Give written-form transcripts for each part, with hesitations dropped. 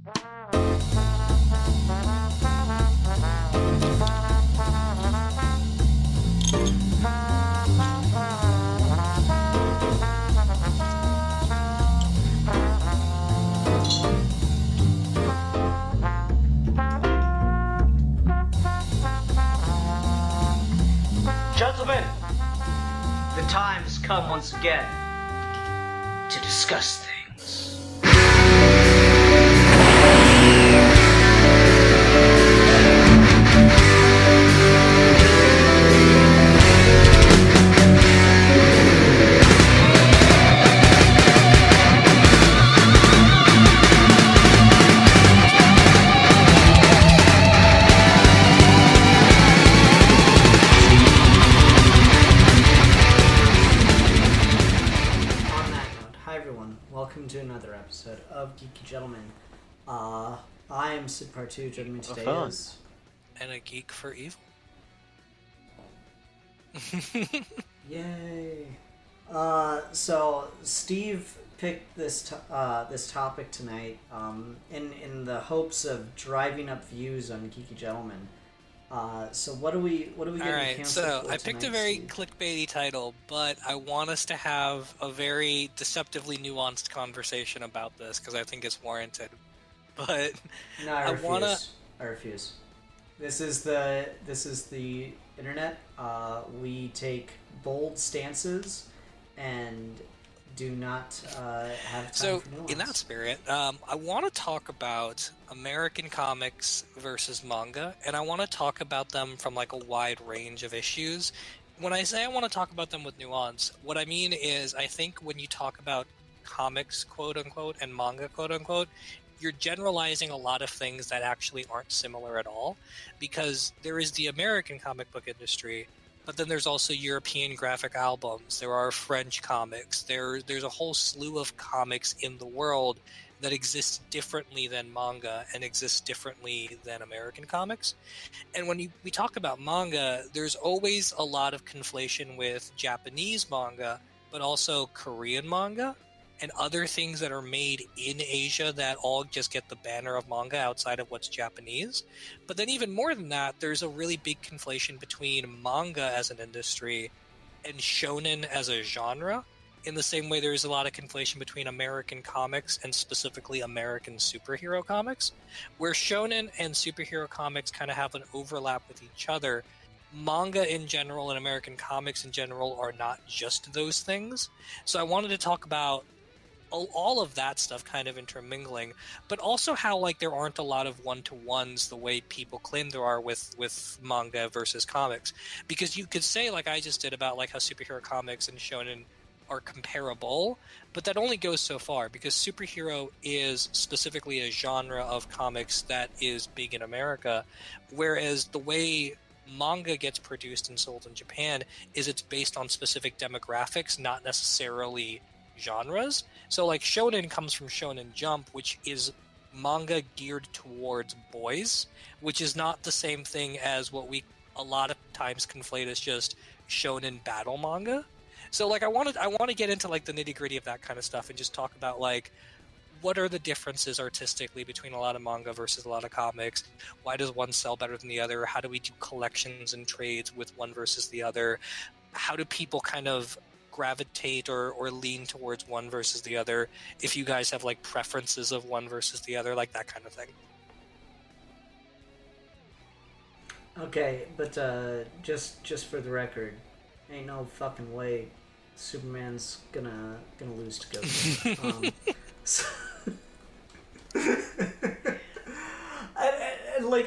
Gentlemen, the time has come once again to discuss things. Welcome to another episode of Geeky Gentlemen. I am Sid Part 2. Joining me today is... And a geek for evil. Yay! So Steve picked this this topic tonight in the hopes of driving up views on Geeky Gentlemen. So what do we getting Alright, canceled so for I picked tonight, a very Steve? clickbaity title, but I want us to have a very deceptively nuanced conversation about this because I think it's warranted. But No, I refuse. This is the internet. We take bold stances and do not have time for nuance. In that spirit, I want to talk about American comics versus manga, and I want to talk about them from like a wide range of issues. When I say I want to talk about them with nuance, what I mean is I think when you talk about comics, quote unquote, and manga, quote unquote, you're generalizing a lot of things that actually aren't similar at all, because there is the American comic book industry, but then there's also European graphic albums. There are French comics. There's a whole slew of comics in the world that exist differently than manga and exist differently than American comics. And when we talk about manga, there's always a lot of conflation with Japanese manga, but also Korean manga and other things that are made in Asia that all just get the banner of manga outside of what's Japanese. But then even more than that, there's a really big conflation between manga as an industry and shonen as a genre, in the same way there's a lot of conflation between American comics and specifically American superhero comics, where shonen and superhero comics kind of have an overlap with each other. Manga in general and American comics in general are not just those things. So I wanted to talk about all of that stuff kind of intermingling, but also how like there aren't a lot of one-to-ones the way people claim there are with manga versus comics. Because you could say, like I just did, about like how superhero comics and shonen are comparable, but that only goes so far, because superhero is specifically a genre of comics that is big in America, whereas the way manga gets produced and sold in Japan is it's based on specific demographics, not necessarily genres. So like shonen comes from Shonen Jump, which is manga geared towards boys, which is not the same thing as what we a lot of times conflate as just shonen battle manga. So like I want to get into like the nitty-gritty of that kind of stuff and just talk about like what are the differences artistically between a lot of manga versus a lot of comics? Why does one sell better than the other? How do we do collections and trades with one versus the other? How do people kind of gravitate or lean towards one versus the other? If you guys have like preferences of one versus the other, like that kind of thing. Okay, but just for the record, ain't no fucking way Superman's gonna lose to Goku.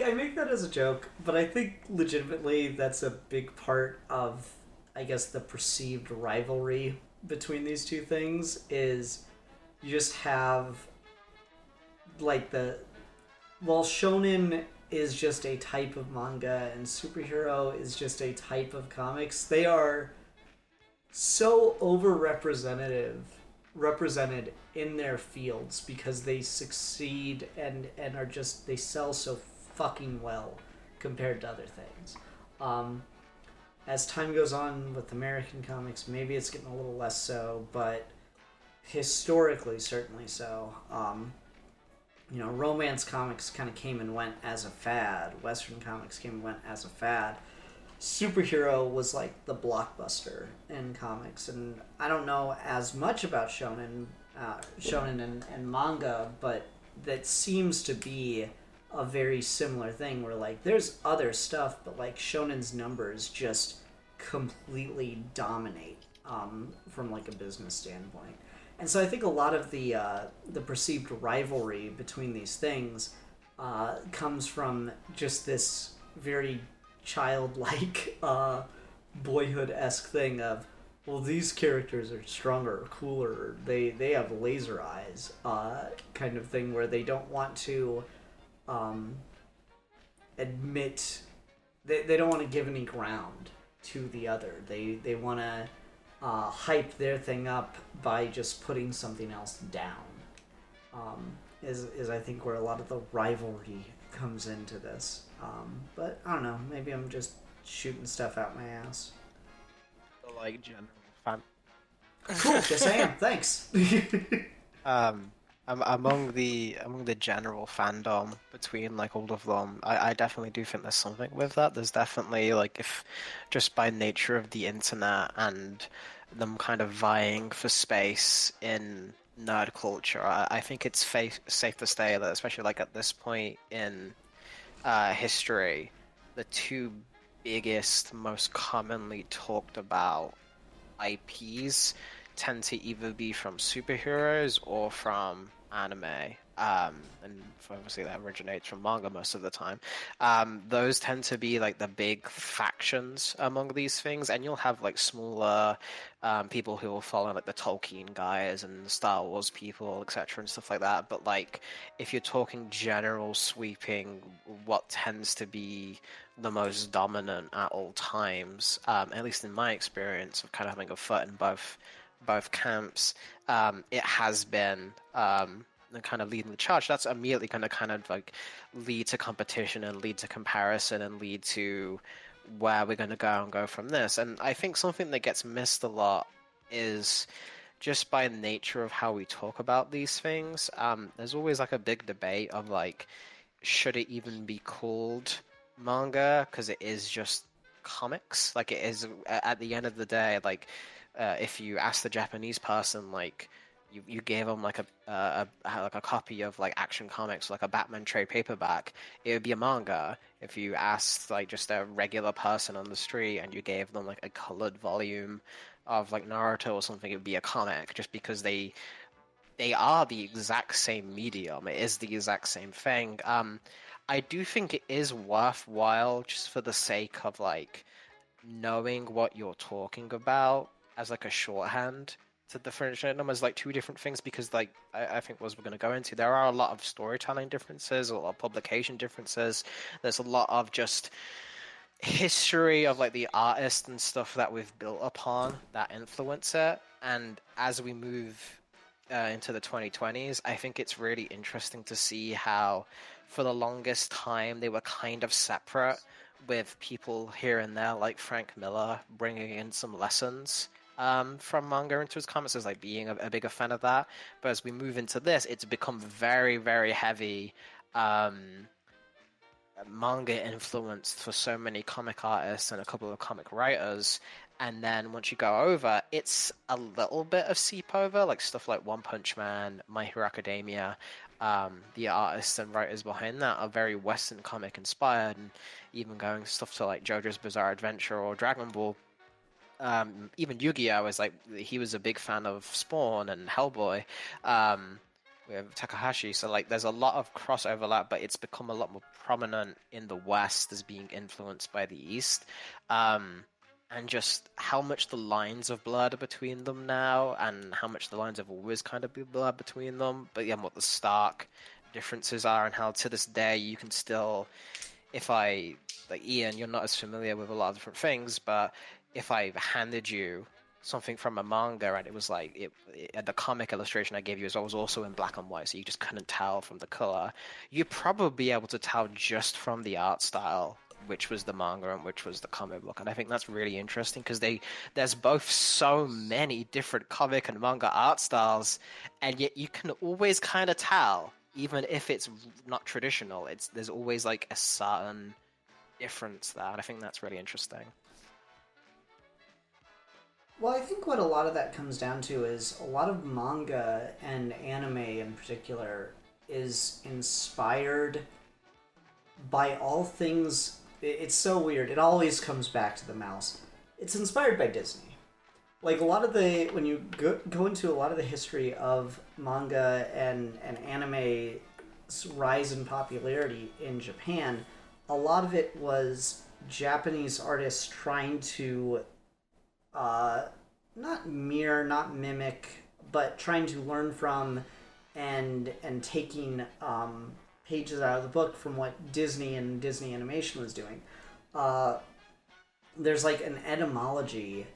I make that as a joke, but I think legitimately that's a big part of, I guess, the perceived rivalry between these two things is you just have like shonen is just a type of manga and superhero is just a type of comics. They are so represented in their fields because they succeed and are just, they sell so fucking well compared to other things. As time goes on with American comics, maybe it's getting a little less so, but historically certainly so. romance comics kind of came and went as a fad. Western comics came and went as a fad. Superhero was like the blockbuster in comics, and I don't know as much about shonen and manga, but that seems to be a very similar thing where like there's other stuff, but like shonen's numbers just completely dominate from like a business standpoint. And so I think a lot of the perceived rivalry between these things comes from just this very childlike boyhood-esque thing of, well, these characters are stronger or cooler, or they have laser eyes, kind of thing, where they don't want to admit, they don't want to give any ground to the other. They want to hype their thing up by just putting something else down. Is I think where a lot of the rivalry comes into this. But I don't know, maybe I'm just shooting stuff out my ass. Like general fan. Cool, yes I am. Thanks. Among the general fandom between like all of them, I definitely do think there's something with that. There's definitely like, if just by nature of the internet and them kind of vying for space in nerd culture, I think it's safe to say that, especially like at this point in history, the two biggest, most commonly talked about IPs tend to either be from superheroes or from anime. And obviously that originates from manga most of the time. Those tend to be like the big factions among these things, and you'll have like smaller people who will follow like the Tolkien guys and Star Wars people, etc. and stuff like that. But like, if you're talking general sweeping, what tends to be the most dominant at all times, at least in my experience of kind of having a foot in both camps, it has been kind of leading the charge. That's immediately going to kind of like lead to competition and lead to comparison and lead to where we're going to go from this. And I think something that gets missed a lot is just by nature of how we talk about these things. There's always like a big debate of like, should it even be called manga, because it is just comics. Like, it is, at the end of the day, like if you ask the Japanese person, like you gave them like a copy of like Action Comics, like a Batman trade paperback, it would be a manga. If you asked like just a regular person on the street and you gave them like a colored volume of like Naruto or something, it would be a comic, just because they are the exact same medium. It is the exact same thing. I do think it is worthwhile, just for the sake of like knowing what you're talking about as like a shorthand, to differentiate them as like two different things, because like I think what we're going to go into, there are a lot of storytelling differences, a lot of publication differences. There's a lot of just history of like the artists and stuff that we've built upon that influence it. And as we move into the 2020s, I think it's really interesting to see how for the longest time they were kind of separate, with people here and there like Frank Miller bringing in some lessons from manga into his comics, as like being a bigger fan of that. But as we move into this, it's become very, very heavy manga influenced for so many comic artists and a couple of comic writers. And then once you go over, it's a little bit of seep over, like stuff like One Punch Man, My Hero Academia. The artists and writers behind that are very Western comic inspired, and even going stuff to like JoJo's Bizarre Adventure or Dragon Ball. Even Yu-Gi-Oh! He was a big fan of Spawn and Hellboy with Takahashi. So like there's a lot of cross overlap, but it's become a lot more prominent in the West as being influenced by the East. And just how much the lines have blurred between them now, and how much the lines have always kind of been blurred between them. But yeah, what the stark differences are, and how to this day you can still, if I, like Ian, you're not as familiar with a lot of different things, but if I handed you something from a manga and it was like, the comic illustration I gave you was also in black and white, so you just couldn't tell from the color, you'd probably be able to tell just from the art style which was the manga and which was the comic book. And I think that's really interesting, because there's both so many different comic and manga art styles, and yet you can always kind of tell even if it's not traditional, there's always like a certain difference there, and I think that's really interesting. Well, I think what a lot of that comes down to is a lot of manga and anime in particular is inspired by all things. It's so weird. It always comes back to the mouse. It's inspired by Disney. Like a lot of the when you go into a lot of the history of manga and anime rise in popularity in Japan, a lot of it was Japanese artists trying to not mirror, not mimic, but trying to learn from and taking pages out of the book from what Disney and Disney Animation was doing. There's like an etymology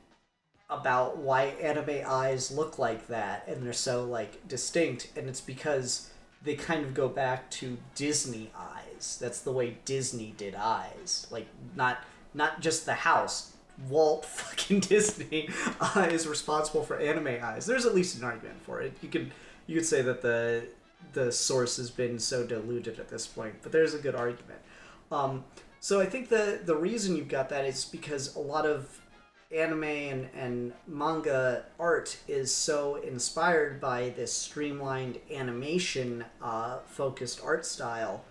about why anime eyes look like that and they're so like distinct, and it's because they kind of go back to Disney eyes. That's the way Disney did eyes. Like not just the house. Walt fucking Disney is responsible for anime eyes. There's at least an argument for it. You could say that the source has been so diluted at this point, but there's a good argument. So I think the reason you've got that is because a lot of anime and manga art is so inspired by this streamlined animation focused art style,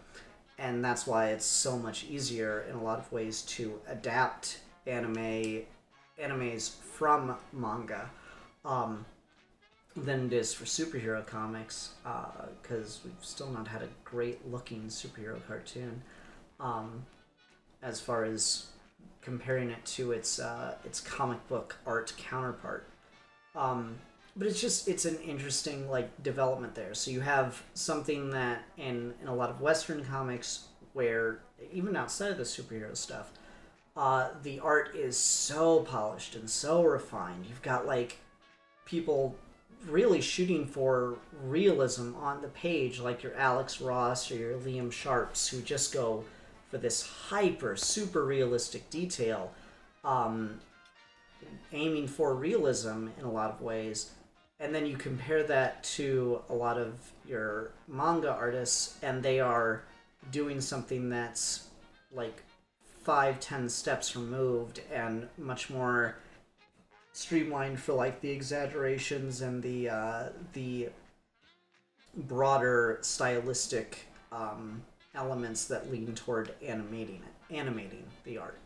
and that's why it's so much easier in a lot of ways to adapt animes from manga than it is for superhero comics, because we've still not had a great looking superhero cartoon as far as comparing it to its comic book art counterpart. But it's an interesting like development there. So you have something that in a lot of Western comics, where even outside of the superhero stuff, the art is so polished and so refined. You've got like people really shooting for realism on the page, like your Alex Ross or your Liam Sharps, who just go for this hyper super realistic detail, aiming for realism in a lot of ways. And then you compare that to a lot of your manga artists, and they are doing something that's like 5-10 steps removed and much more streamlined for like the exaggerations and the broader stylistic elements that lean toward animating the art.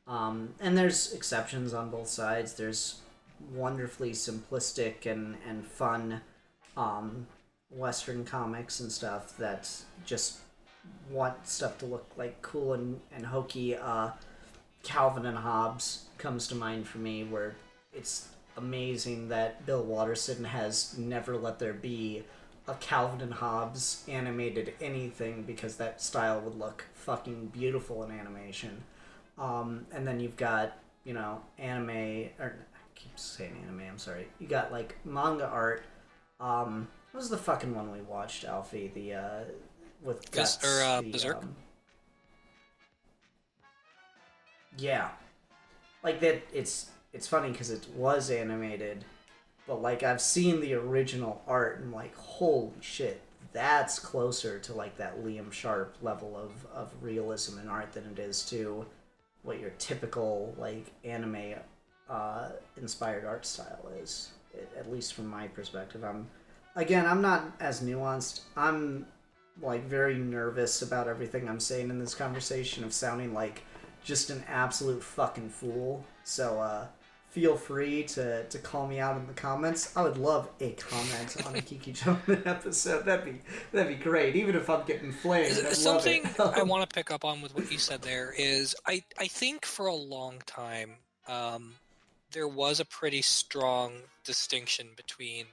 And there's exceptions on both sides. There's wonderfully simplistic and fun Western comics and stuff that just want stuff to look like cool and hokey. Calvin and Hobbes comes to mind for me, where it's amazing that Bill Watterson has never let there be a Calvin and Hobbes animated anything, because that style would look fucking beautiful in animation. And then you've got, anime, or I keep saying anime, I'm sorry. You got like manga art. What was the fucking one we watched, Alfie? The with Guts, Berserk. Yeah, like that. It's funny because it was animated, but like I've seen the original art and like holy shit, that's closer to like that Liam Sharp level of realism in art than it is to what your typical like anime inspired art style is. At least from my perspective, I'm not as nuanced. I'm like very nervous about everything I'm saying in this conversation, of sounding like just an absolute fucking fool. So feel free to call me out in the comments. I would love a comment on a Geeky Gentleman episode. That'd be great. Even if I'm getting flamed, I'd something love it. I want to pick up on with what you said there is I think for a long time there was a pretty strong distinction between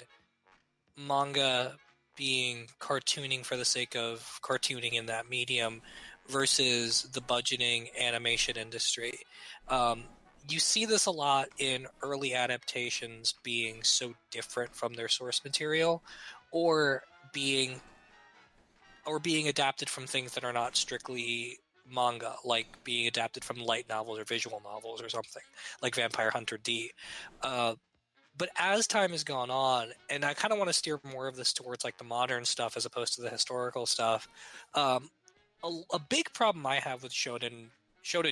manga being cartooning for the sake of cartooning in that medium versus the budgeting animation industry. You see this a lot in early adaptations being so different from their source material, or being adapted from things that are not strictly manga, like being adapted from light novels or visual novels or something, like Vampire Hunter D. But as time has gone on, and I kind of want to steer more of this towards like the modern stuff as opposed to the historical stuff. A big problem I have with Shonen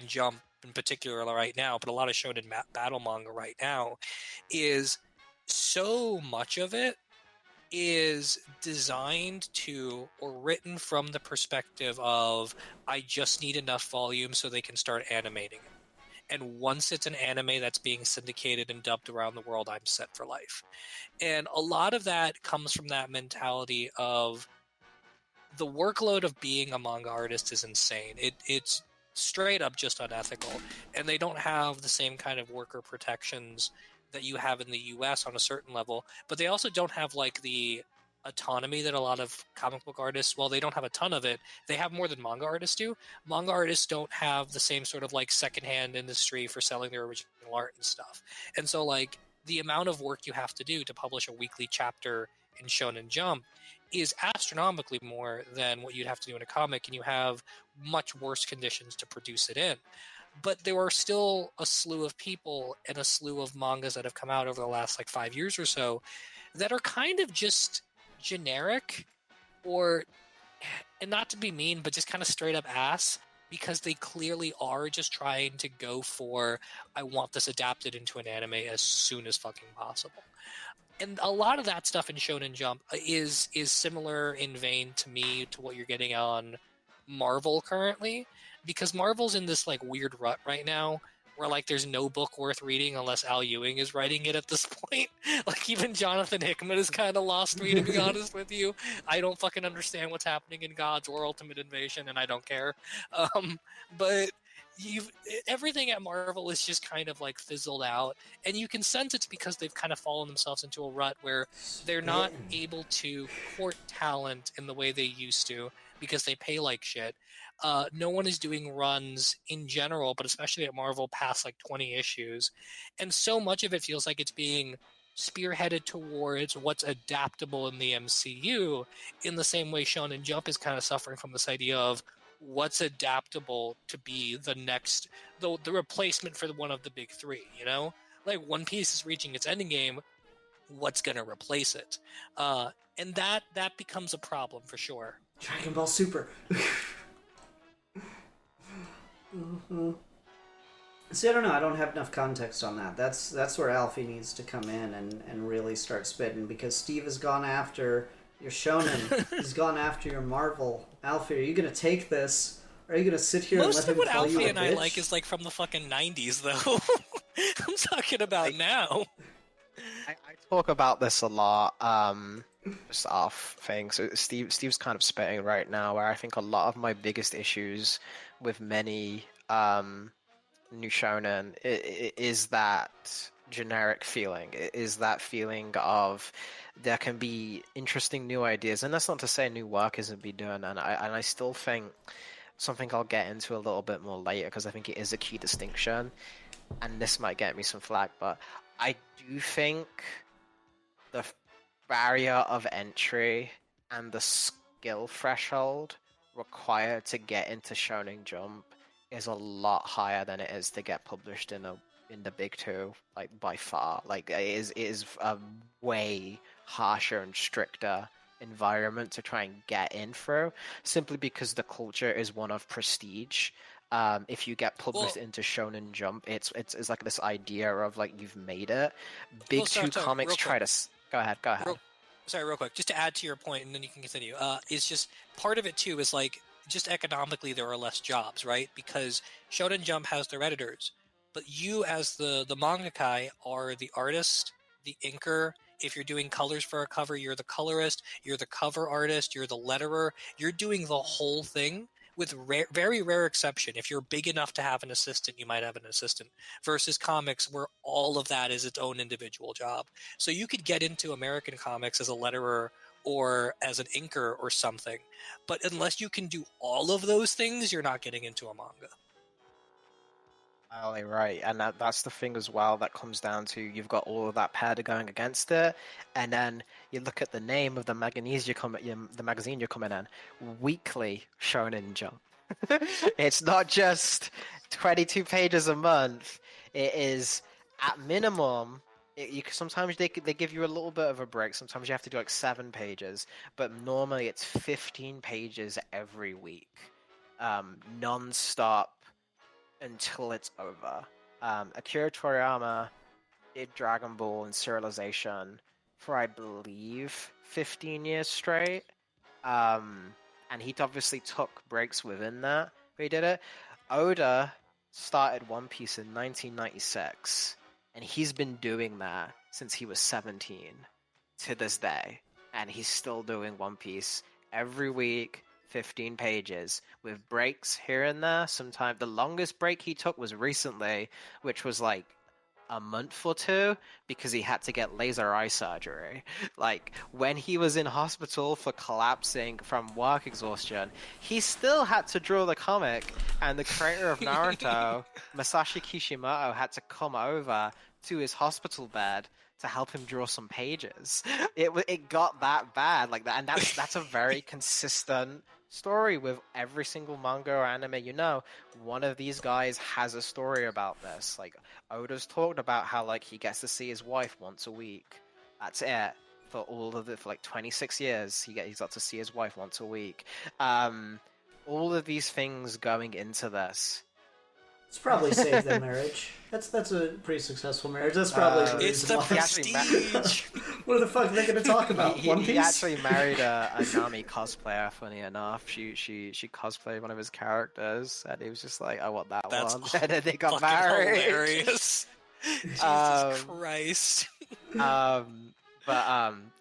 Jump in particular right now, but a lot of Shonen battle manga right now, is so much of it is designed to or written from the perspective of I just need enough volume so they can start animating it. And once it's an anime that's being syndicated and dubbed around the world, I'm set for life. And a lot of that comes from that mentality of the workload of being a manga artist is insane. It's straight up just unethical. And they don't have the same kind of worker protections that you have in the US on a certain level, but they also don't have like the autonomy that a lot of comic book artists, well, they don't have a ton of it. They have more than manga artists do. Manga artists don't have the same sort of like secondhand industry for selling their original art and stuff. And so like the amount of work you have to do to publish a weekly chapter in Shonen Jump is astronomically more than what you'd have to do in a comic, and you have much worse conditions to produce it in. But there are still a slew of people and a slew of mangas that have come out over the last like 5 years or so that are kind of just generic, or, and not to be mean, but just kind of straight up ass, because they clearly are just trying to go for, I want this adapted into an anime as soon as fucking possible. And a lot of that stuff in Shonen Jump is similar in vein to me to what you're getting on Marvel currently, because Marvel's in this like weird rut right now where like there's no book worth reading unless Al Ewing is writing it at this point. Like even Jonathan Hickman has kind of lost me, to be honest with you. I don't fucking understand what's happening in Gods or Ultimate Invasion, and I don't care. But everything at Marvel is just kind of like fizzled out, and you can sense it's because they've kind of fallen themselves into a rut where they're not able to court talent in the way they used to because they pay like shit. No one is doing runs in general, but especially at Marvel, past like 20 issues, and so much of it feels like it's being spearheaded towards what's adaptable in the MCU, in the same way Shonen Jump is kind of suffering from this idea of what's adaptable to be the next, the replacement for one of the big three, you know? Like One Piece is reaching its ending game, what's going to replace it? And that becomes a problem for sure. Dragon Ball Super. Mm-hmm. See, I don't know. I don't have enough context on that. That's where Alfie needs to come in and really start spitting, because Steve has gone after your Shonen. He's gone after your Marvel. Alfie, are you going to take this? Or are you going to sit here and let him call you a bitch? Most of what Alfie and I like is like from the fucking 90s, though. I'm talking about now. I talk about this a lot, just off things. So Steve's kind of spitting right now, where I think a lot of my biggest issues with many new shonen is that generic feeling. It is that feeling of there can be interesting new ideas, and that's not to say new work isn't be done. And I still think something I'll get into a little bit more later, because I think it is a key distinction, and this might get me some flack, but I do think the barrier of entry and the skill threshold required to get into Shonen Jump is a lot higher than it is to get published in the big two, like by far. Like it is a way harsher and stricter environment to try and get in through, simply because the culture is one of prestige. If you get published into Shonen Jump, it's like this idea of like you've made it. Big two comics try to go ahead. Real quick, just to add to your point, and then you can continue. It's just part of it too is like just economically there are less jobs, right? Because Shonen Jump has their editors, but you as the mangaka are the artist, the inker. If you're doing colors for a cover, you're the colorist, you're the cover artist, you're the letterer. You're doing the whole thing. With very rare exception, if you're big enough to have an assistant, you might have an assistant, versus comics where all of that is its own individual job. So you could get into American comics as a letterer or as an inker or something, but unless you can do all of those things, you're not getting into a manga. Oh, right, and that's the thing as well that comes down to you've got all of that pair going against it, and then you look at the name of the magazine you're coming in, Weekly Shonen Jump. It's not just 22 pages a month. It is at minimum Sometimes they give you a little bit of a break. Sometimes you have to do like 7 pages, but normally it's 15 pages every week, non-stop until it's over. Akira Toriyama did Dragon Ball and Serialization for, I believe, 15 years straight. And he obviously took breaks within that, but he did it. Oda started One Piece in 1996, and he's been doing that since he was 17 to this day. And he's still doing One Piece every week, 15 pages, with breaks here and there. Sometimes the longest break he took was recently, which was like a month or two because he had to get laser eye surgery. Like, when he was in hospital for collapsing from work exhaustion, he still had to draw the comic, and the creator of Naruto, Masashi Kishimoto, had to come over to his hospital bed to help him draw some pages. It got that bad like that, and that's a very consistent story with every single manga or anime. One of these guys has a story about this. Like, Oda's talked about how like he gets to see his wife once a week. That's it for like 26 years. He's got to see his wife once a week. All of these things going into this. It's probably saved their marriage. That's a pretty successful marriage. That's probably the it's the reason why. prestige. What the fuck are they going to talk about? One Piece? He actually married a Nami cosplayer. Funny enough, she cosplayed one of his characters, and he was just like, "I want that That's one." And then they got fucking married. hilarious. Jesus Christ. But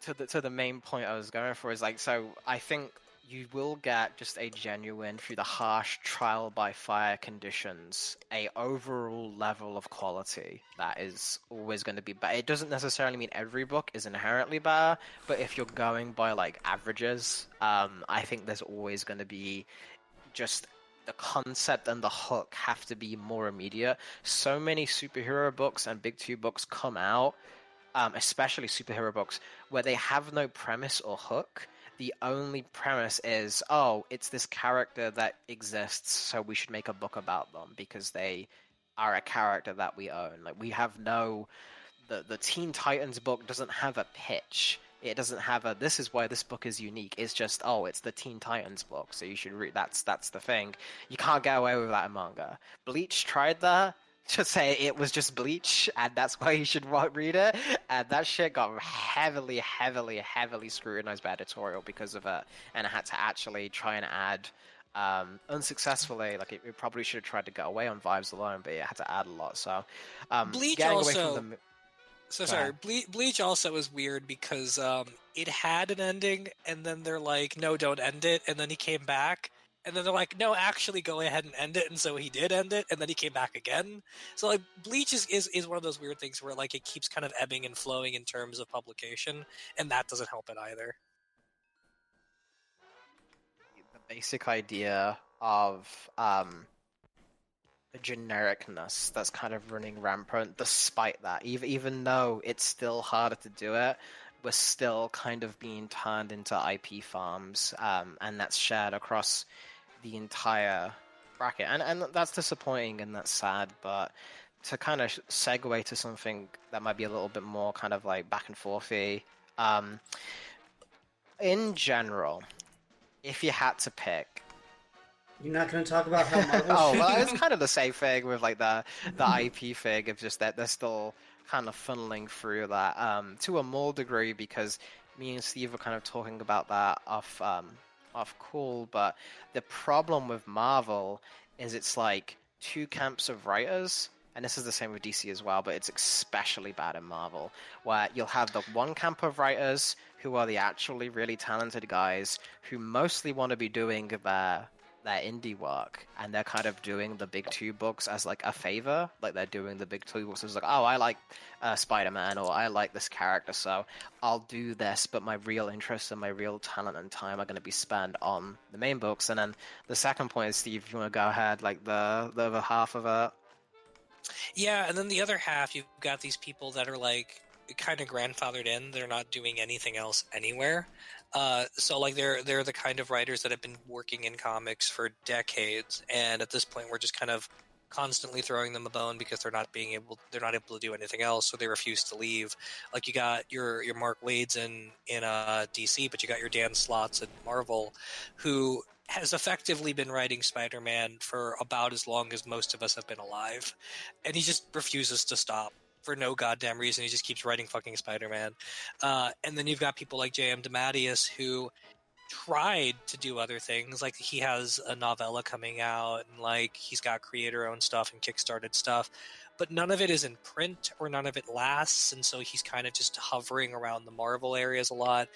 to the main point I was going for is like, so I think you will get just a genuine, through the harsh trial by fire conditions, a overall level of quality that is always going to be better. It doesn't necessarily mean every book is inherently better, but if you're going by like averages, I think there's always going to be just the concept and the hook have to be more immediate. So many superhero books and big two books come out, especially superhero books, where they have no premise or hook. The only premise is, oh, it's this character that exists, so we should make a book about them because they are a character that we own. Like, we have no... The Teen Titans book doesn't have a pitch. It doesn't have a, this is why this book is unique. It's just, oh, it's the Teen Titans book, so you should read... That's the thing. You can't get away with that in manga. Bleach tried that. To say it was just Bleach, and that's why you should read it, and that shit got heavily scrutinized by editorial because of it, and I had to actually try and add, unsuccessfully, like it probably should have tried to get away on vibes alone, but it had to add a lot, so, Bleach getting also... away from the... So sorry, Bleach also was weird because it had an ending, and then they're like, no, don't end it, and then he came back, and then they're like, no, actually go ahead and end it, and so he did end it, and then he came back again. So like, Bleach is one of those weird things where like it keeps kind of ebbing and flowing in terms of publication, and that doesn't help it either. The basic idea of the genericness that's kind of running rampant, despite that, even though it's still harder to do it, we're still kind of being turned into IP farms, and that's shared across the entire bracket, and that's disappointing and that's sad. But to kind of segue to something that might be a little bit more kind of like back and forthy, in general, if you had to pick, you're not going to talk about how Marvel... oh, well, it's kind of the same thing with like the IP thing of just that they're still kind of funneling through that to a more degree, because me and Steve were kind of talking about that off call, but the problem with Marvel is it's like two camps of writers, and this is the same with DC as well, but it's especially bad in Marvel, where you'll have the one camp of writers who are the actually really talented guys who mostly want to be doing their indie work, and they're kind of doing the big two books as like a favor, like they're doing the big two books as like, oh, I like Spider-Man, or I like this character, so I'll do this, but my real interest and my real talent and time are going to be spent on the main books. And then the second point is, Steve, if you want to go ahead, like the other half of it. Yeah, and then the other half, you've got these people that are like kind of grandfathered in. They're not doing anything else anywhere. So like they're the kind of writers that have been working in comics for decades, and at this point we're just kind of constantly throwing them a bone because they're not able to do anything else, so they refuse to leave. Like, you got your Mark Waid's in DC, but you got your Dan Slotts in Marvel, who has effectively been writing Spider-Man for about as long as most of us have been alive, and he just refuses to stop for no goddamn reason. He just keeps writing fucking Spider-Man. And then you've got people like J.M. DeMatteis, who tried to do other things. Like, he has a novella coming out, and like he's got creator-owned stuff and kickstarted stuff, but none of it is in print or none of it lasts, and so he's kind of just hovering around the Marvel areas a lot.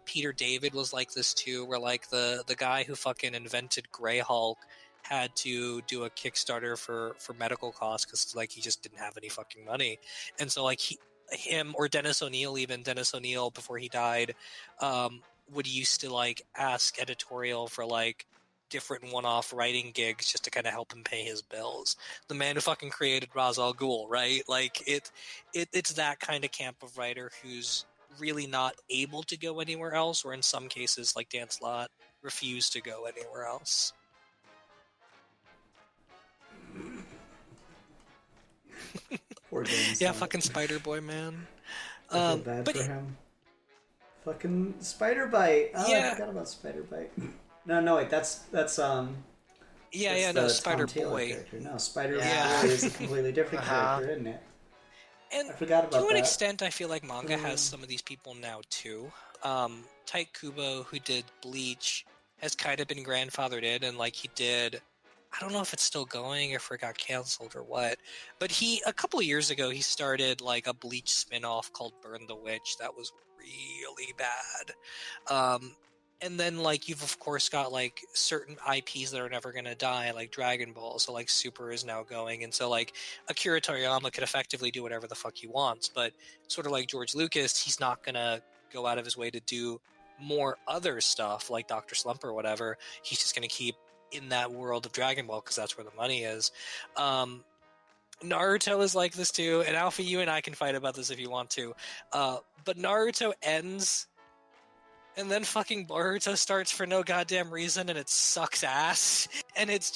Peter David was like this too, where like the guy who fucking invented Grey Hulk had to do a Kickstarter for medical costs because like he just didn't have any fucking money, and so like him or Dennis O'Neil before he died, would used to like ask editorial for like different one-off writing gigs just to kind of help him pay his bills. The man who fucking created Ra's al Ghul, right? Like it's that kind of camp of writer who's really not able to go anywhere else, or in some cases, like Dan Slott, refused to go anywhere else. Poor Dan Yeah, Slott. fucking Spider-Boy, man. I feel bad for him. Fucking Spider Bite. Oh, Yeah. I forgot about Spider Bite. No, wait, that's no, Spider Boy. No, Spider Boy Yeah. is a completely different character, isn't it? And I forgot about to an that. extent, I feel like manga has some of these people now too. Tite Kubo, who did Bleach, has kind of been grandfathered in, and like he did. I don't know if it's still going, or if it got canceled or what. But a couple of years ago, he started like a Bleach spin-off called Burn the Witch that was really bad. And then like you've of course got like certain IPs that are never going to die, like Dragon Ball. So like Super is now going, and so like Akira Toriyama could effectively do whatever the fuck he wants. But sort of like George Lucas, he's not going to go out of his way to do more other stuff like Dr. Slump or whatever. He's just going to keep in that world of Dragon Ball because that's where the money is. Naruto is like this too, and Alpha, you and I can fight about this if you want to. But Naruto ends, and then fucking Boruto starts for no goddamn reason, and it sucks ass. And it's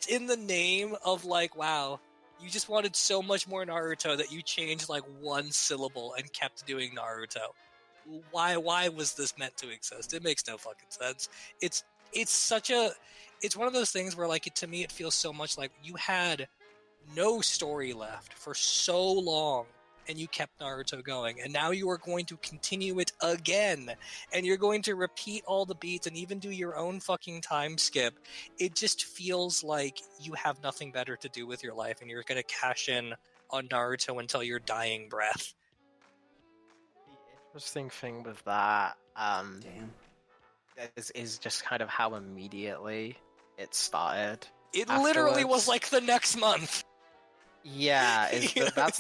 in the name of like, wow, you just wanted so much more Naruto that you changed like one syllable and kept doing Naruto. Why was this meant to exist? It makes no fucking sense. It's one of those things where like to me it feels so much like you had no story left for so long and you kept Naruto going, and now you are going to continue it again, and you're going to repeat all the beats and even do your own fucking time skip. It just feels like you have nothing better to do with your life, and you're going to cash in on Naruto until your dying breath. The interesting thing with that Damn. is just kind of how immediately it started. It literally afterwards. was like the next month. Yeah, that's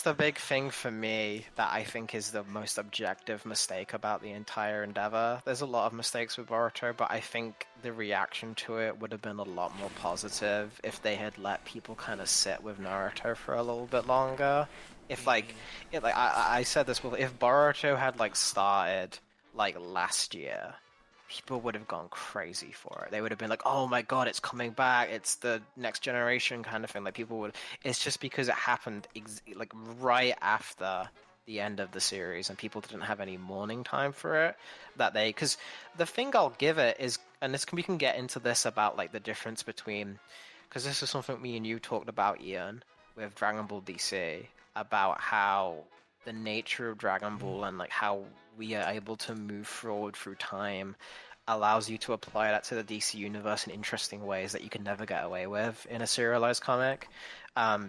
the big thing for me that I think is the most objective mistake about the entire endeavor. There's a lot of mistakes with Boruto, but I think the reaction to it would have been a lot more positive if they had let people kind of sit with Naruto for a little bit longer. If I said this before, if Boruto had like started like last year, people would have gone crazy for it. They would have been like, "Oh my god, it's coming back! It's the next generation kind of thing." Like people would. It's just because it happened like right after the end of the series, and people didn't have any mourning time for it. Because the thing I'll give it is, and we can get into this about like the difference between, because this is something me and you talked about, Ian, with Dragon Ball DC, about how the nature of Dragon Ball and like how we are able to move forward through time allows you to apply that to the DC universe in interesting ways that you can never get away with in a serialized comic,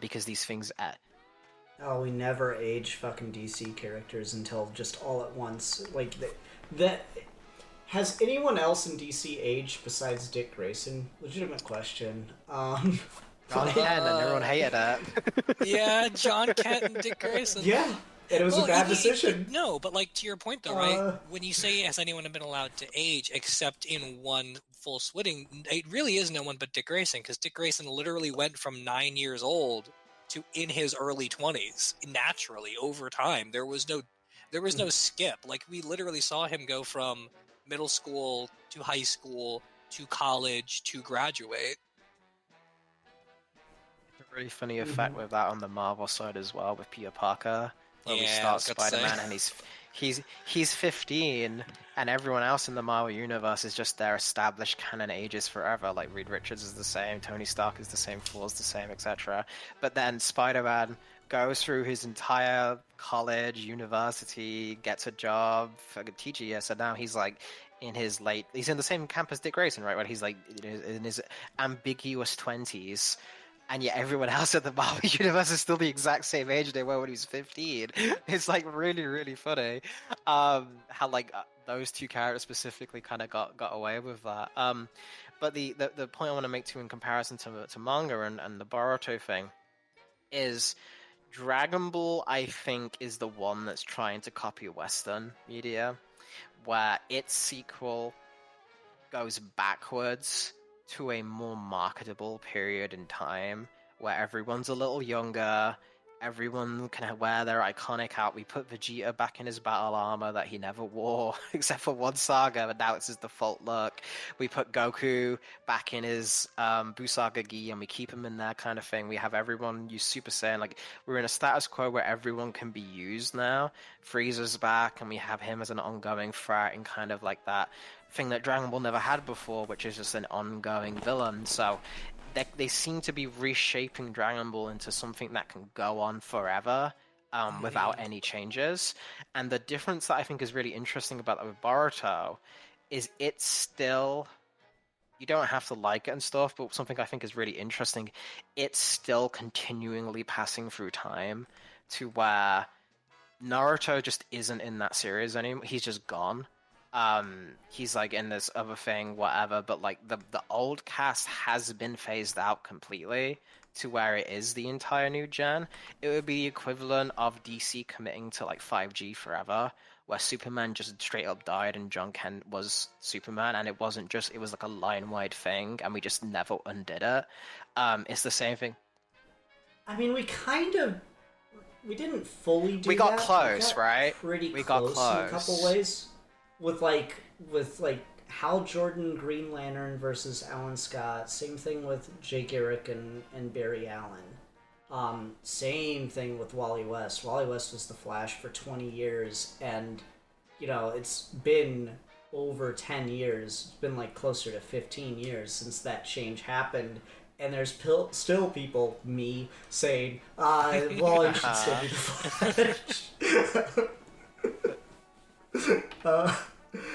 because these things Oh, we never age fucking DC characters until just all at once. Like that. Has anyone else in DC aged besides Dick Grayson? Legitimate question. John Kent, and everyone hated it. Yeah, John Kent and Dick Grayson. Yeah. And it was a bad decision. No, but like to your point though, right? When you say has anyone been allowed to age except in one full switting, it really is no one but Dick Grayson, because Dick Grayson literally went from 9 years old to in his early 20s naturally over time. There was no skip. Like we literally saw him go from middle school to high school to college to graduate. Really funny effect with that on the Marvel side as well with Peter Parker, where we Yeah, I start was about to say. Spider-Man and he's 15, and everyone else in the Marvel universe is just their established canon ages forever. Like Reed Richards is the same, Tony Stark is the same, Thor's the same, etc. But then Spider-Man goes through his entire college, university, gets a job, fucking teaching year. So now he's like he's in the same camp as Dick Grayson, right? When he's like in his ambiguous 20s. And yet everyone else at the Marvel Universe is still the exact same age they were when he was 15. It's like really, really funny how like those two characters specifically kind of got away with that. But the point I want to make too in comparison to manga and the Boruto thing is Dragon Ball, I think, is the one that's trying to copy Western media, where its sequel goes backwards to a more marketable period in time where everyone's a little younger, everyone can wear their iconic out. We put Vegeta back in his battle armor that he never wore except for one saga, but now it's his default look. We put Goku back in his Busaga gi and we keep him in that kind of thing. We have everyone use Super Saiyan. Like, we're in a status quo where everyone can be used now. Frieza's back and we have him as an ongoing threat and kind of like that thing that Dragon Ball never had before, which is just an ongoing villain. So they seem to be reshaping Dragon Ball into something that can go on forever without any changes. And the difference that I think is really interesting about that with Boruto is it's still... You don't have to like it and stuff, but something I think is really interesting, it's still continually passing through time to where Naruto just isn't in that series anymore. He's just gone. He's like in this other thing, whatever, but like the old cast has been phased out completely to where it is the entire new gen. It would be the equivalent of DC committing to like 5G forever, where Superman just straight up died and John Kent was Superman, and it was like a line-wide thing, and we just never undid it. It's the same thing. I mean, we didn't fully do that. We got close, right? We got close in a couple ways. With Hal Jordan, Green Lantern versus Alan Scott. Same thing with Jay Garrick and Barry Allen. Same thing with Wally West. Wally West was the Flash for 20 years, and it's been over 10 years. It's been like closer to 15 years since that change happened. And there's still people, me, saying, Wally should still be the Flash.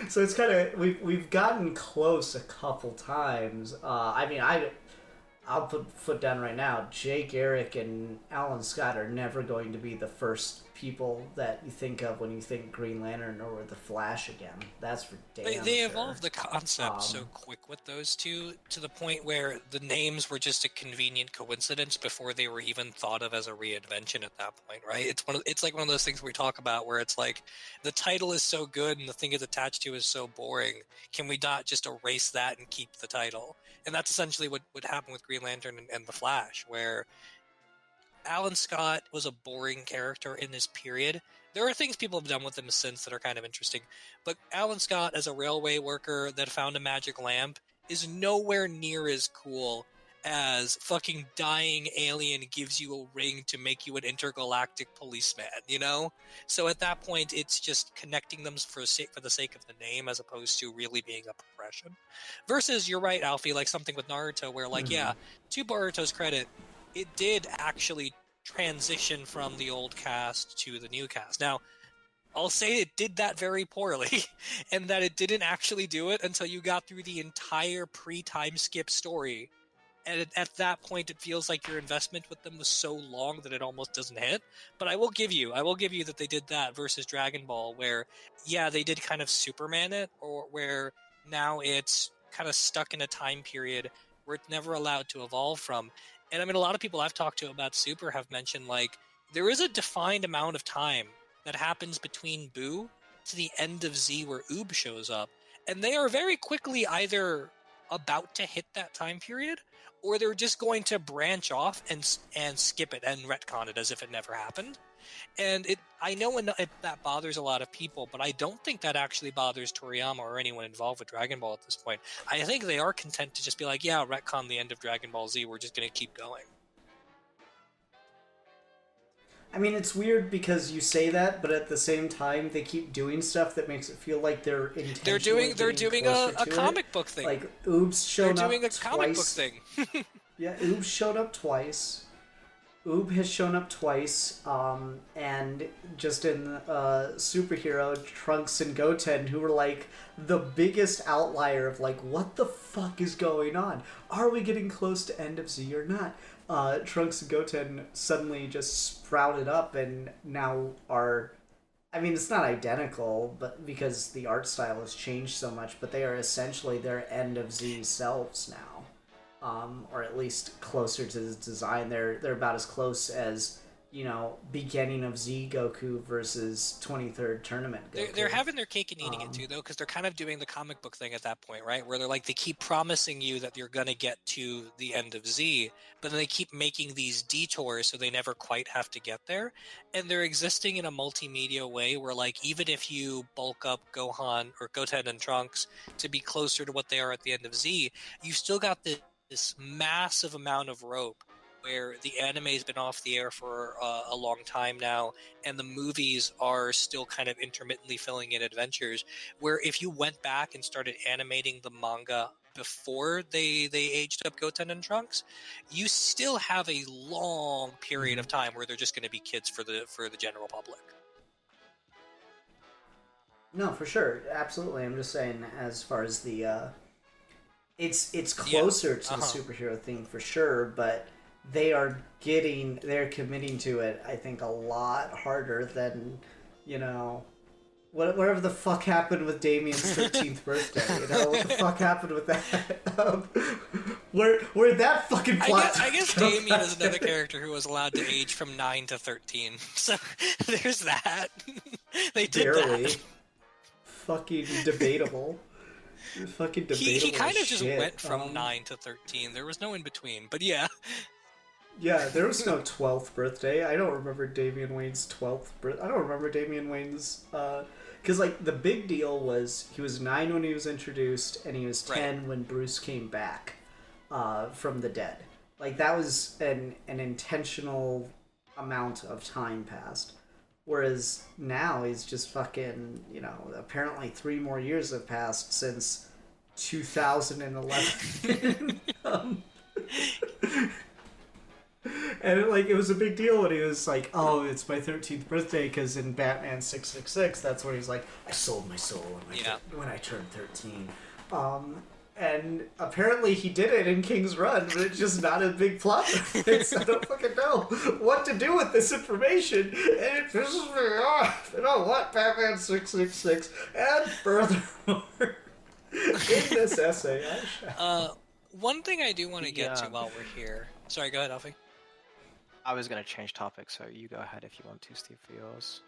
So it's kind of we've gotten close a couple times. I'll put foot down right now. Jay Garrick and Alan Scott are never going to be the first people that you think of when you think Green Lantern or the Flash again. That's for damn They sure. evolved the concept so quick with those two to the point where the names were just a convenient coincidence before they were even thought of as a reinvention at that point, right? It's like one of those things we talk about where it's like the title is so good and the thing it's attached to is so boring. Can we not just erase that and keep the title? And that's essentially what happened with Green Lantern and the Flash, where Alan Scott was a boring character in this period. There are things people have done with him since that are kind of interesting, but Alan Scott as a railway worker that found a magic lamp is nowhere near as cool as fucking dying alien gives you a ring to make you an intergalactic policeman, So at that point, it's just connecting them for the sake of the name as opposed to really being a progression. Versus, you're right, Alfie, like something with Naruto where, to Boruto's credit, it did actually transition from the old cast to the new cast. Now, I'll say it did that very poorly, and that it didn't actually do it until you got through the entire pre-time skip story. And at that point, it feels like your investment with them was so long that it almost doesn't hit. But I will give you that they did that versus Dragon Ball, where, they did kind of Superman it, or where now it's kind of stuck in a time period where it's never allowed to evolve from. And I mean, a lot of people I've talked to about Super have mentioned, like, there is a defined amount of time that happens between Boo to the end of Z where Oob shows up. And they are very quickly either about to hit that time period, or they're just going to branch off and skip it and retcon it as if it never happened. And I know that bothers a lot of people, but I don't think that actually bothers Toriyama or anyone involved with Dragon Ball at this point. I think they are content to just be like, retcon the end of Dragon Ball Z, we're just going to keep going. I mean, it's weird because you say that, but at the same time, they keep doing stuff that makes it feel like they're intentionally They're getting doing closer a to comic it. book thing. Like, Oob's shown They're up doing a twice. comic book thing. Yeah, Oob showed up twice. Oob has shown up twice, and just in Superhero, Trunks and Goten, who were like the biggest outlier of like, what the fuck is going on? Are we getting close to End of Z or not? Trunks and Goten suddenly just sprouted up and now are... I mean, it's not identical, but because the art style has changed so much, but they are essentially their End of Z selves now. Or at least closer to the design. They're about as close as, you know, beginning of Z Goku versus 23rd tournament Goku. They're having their cake and eating it too, though, because they're kind of doing the comic book thing at that point, right? Where they're like, they keep promising you that you're gonna get to the end of Z, but then they keep making these detours so they never quite have to get there. And they're existing in a multimedia way where, like, even if you bulk up Gohan or Goten and Trunks to be closer to what they are at the end of Z, you still got this massive amount of rope where the anime has been off the air for a long time now, and the movies are still kind of intermittently filling in adventures, where if you went back and started animating the manga before they aged up Goten and Trunks, you still have a long period of time where they're just going to be kids for the general public. No, for sure. Absolutely. I'm just saying, as far as the... It's closer to the superhero thing for sure, but they're committing to it, I think, a lot harder than, you know, whatever the fuck happened with Damien's 13th birthday, you know? What the fuck happened with that? Where'd that fucking plot I guess Damien is another character who was allowed to age from 9 to 13, so there's that. They did Barely. that. Fucking debatable. Fucking debatable. He kind of just shit. went from 9 to 13. There was no in between, but yeah. Yeah, there was no 12th birthday. I don't remember Damian Wayne's 12th birthday. I don't remember Damian Wayne's... Because, like, the big deal was he was 9 when he was introduced, and he was 10 when Bruce came back from the dead. Like, that was an intentional amount of time passed. Whereas now he's just fucking, you know, apparently 3 more years have passed since 2011. And it was a big deal when he was like, oh, it's my 13th birthday, because in Batman 666, that's where he's like, I sold my soul when I turned 13. And apparently he did it in King's Run, but it's just not a big plot. I don't fucking know what to do with this information, and it pisses me off. You know what, Batman 666, and furthermore, in this essay, I shall... one thing I do want to get to while we're here... Sorry, go ahead, Alfie. I was going to change topics, so you go ahead if you want to, Steve, for yours.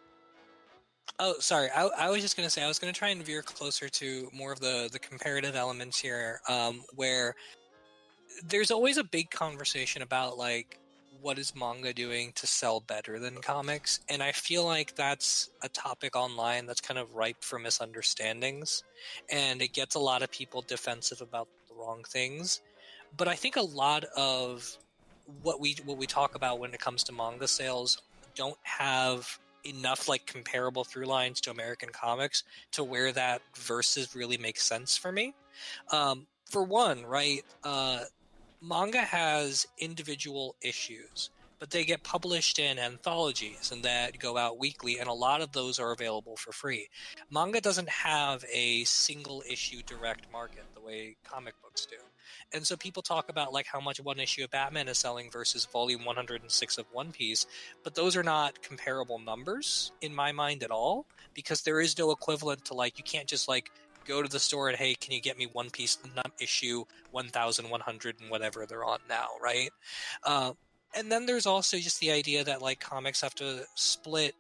Oh, sorry. I was just going to say, I was going to try and veer closer to more of the comparative elements here, where there's always a big conversation about, like, what is manga doing to sell better than comics? And I feel like that's a topic online that's kind of ripe for misunderstandings, and it gets a lot of people defensive about the wrong things. But I think a lot of what we talk about when it comes to manga sales don't have enough like comparable through lines to American comics to where that versus really makes sense for me. For one, right, manga has individual issues, but they get published in anthologies and that go out weekly, and a lot of those are available for free. Manga doesn't have a single issue direct market the way comic books do. And so people talk about like how much one issue of Batman is selling versus volume 106 of One Piece, but those are not comparable numbers in my mind at all, because there is no equivalent to, like, you can't just like go to the store and, hey, can you get me One Piece issue 1100 and whatever they're on now, right? And then there's also just the idea that like comics have to split,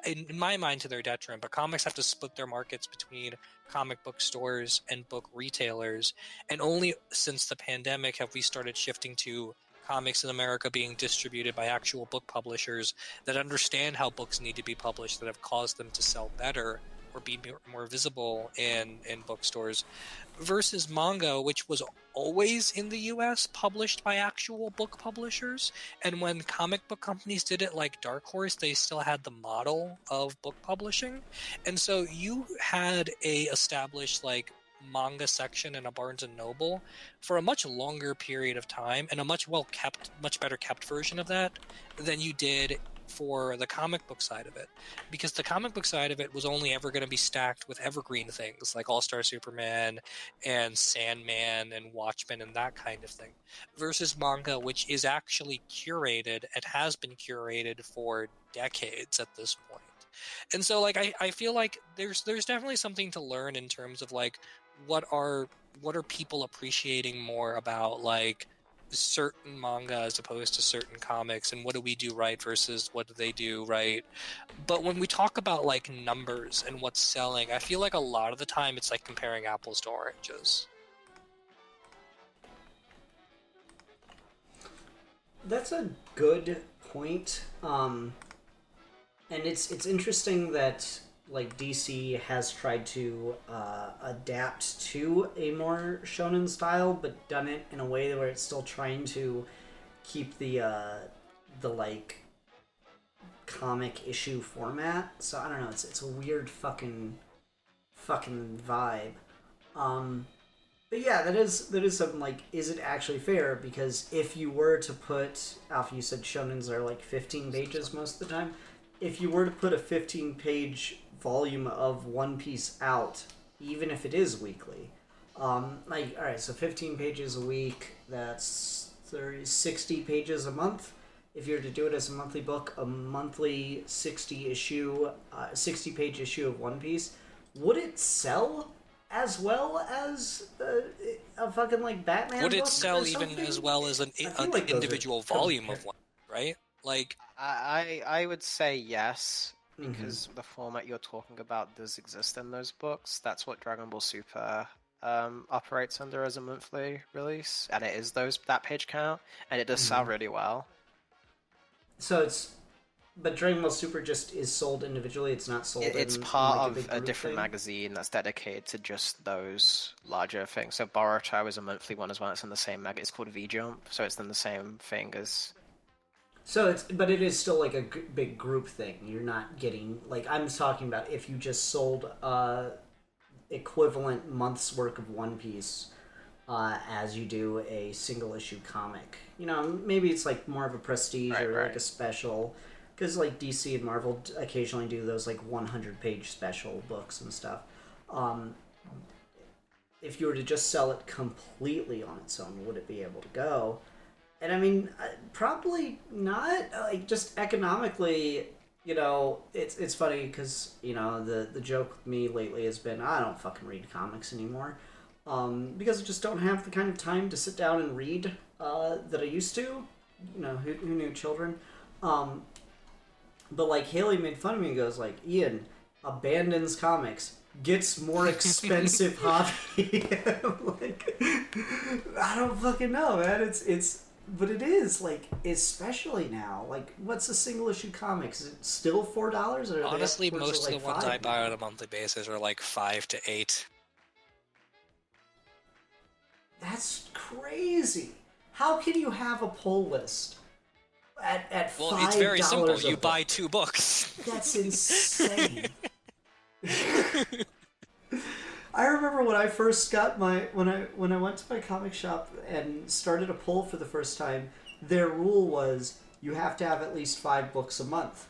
in my mind, to their detriment, but comics have to split their markets between comic book stores and book retailers, and only since the pandemic have we started shifting to comics in America being distributed by actual book publishers that understand how books need to be published, that have caused them to sell better, or be more visible in bookstores, versus manga, which was always in the US published by actual book publishers. And when comic book companies did it like Dark Horse, they still had the model of book publishing. And so you had a established like manga section in a Barnes and Noble for a much longer period of time, and a much better kept version of that than you did for the comic book side of it, because the comic book side of it was only ever going to be stacked with evergreen things like All-Star Superman and Sandman and Watchmen and that kind of thing, versus manga, which is actually curated and has been curated for decades at this point. And so like I feel like there's definitely something to learn in terms of like what are people appreciating more about like certain manga as opposed to certain comics, and what do we do right versus what do they do right. But when we talk about like numbers and what's selling, I feel like a lot of the time it's like comparing apples to oranges. That's a good point. And it's interesting that like DC has tried to adapt to a more shonen style, but done it in a way where it's still trying to keep the like comic issue format. So I don't know. It's a weird fucking vibe. But yeah, that is something like, is it actually fair? Because if you were to put, Alpha, you said shonens are like 15 pages most of the time. If you were to put a 15-page volume of One Piece out, even if it is weekly, like, alright, so 15 pages a week, that's 60 pages a month. If you were to do it as a monthly book, a monthly 60-page issue of One Piece, would it sell as well as a fucking, like, Batman Would book it sell even something? as well as an like individual volume of one, right? Like, I would say yes, Mm-hmm. because the format you're talking about does exist in those books. That's what Dragon Ball Super operates under as a monthly release, and it is that page count, and it does sell really well. So but Dragon Ball Super just is sold individually. It's not sold. It's in part like of big a group different thing? magazine that's dedicated to just those larger things. So Boruto is a monthly one as well. It's in the same mag. It's called V Jump, so it's in the same thing as. So but it is still like a big group thing. You're not getting like, I'm talking about if you just sold equivalent month's work of One Piece as you do a single issue comic. You know, maybe it's like more of a prestige or like a special, because like DC and Marvel occasionally do those like 100-page special books and stuff. If you were to just sell it completely on its own, would it be able to go? And I mean, probably not. Like, just economically, you know, it's funny because, you know, the joke with me lately has been, I don't fucking read comics anymore. Because I just don't have the kind of time to sit down and read that I used to. You know, who knew children? But, like, Haley made fun of me and goes, like, Ian abandons comics, gets more expensive hobby. Like, I don't fucking know, man. But it is, like, especially now. Like, what's a single issue comic? Is it still $4? Or honestly, most of like the ones I buy now? on a monthly basis are like $5 to $8. That's crazy. How can you have a pull list at $5? Well, it's very simple. a You book? buy 2 books. That's insane. I remember when I first got when I went to my comic shop and started a pull for the first time, their rule was you have to have at least 5 books a month.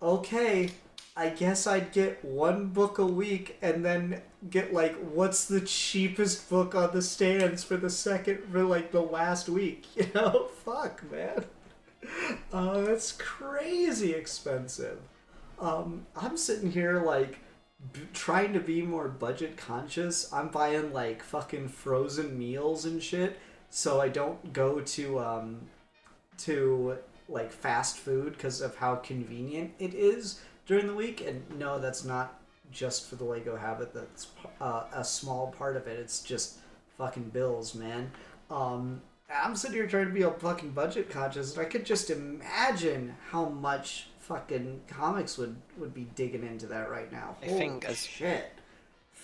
Okay, I guess I'd get 1 book a week and then get like, what's the cheapest book on the stands for like the last week, you know? Fuck, man. That's crazy expensive. I'm sitting here like trying to be more budget conscious. I'm buying like fucking frozen meals and shit, so I don't go to like fast food because of how convenient it is during the week. And no, that's not just for the Lego habit. That's a small part of it. It's just fucking bills, man. I'm sitting here trying to be a fucking budget conscious, and I could just imagine how much fucking comics would be digging into that right now. I think Holy shit.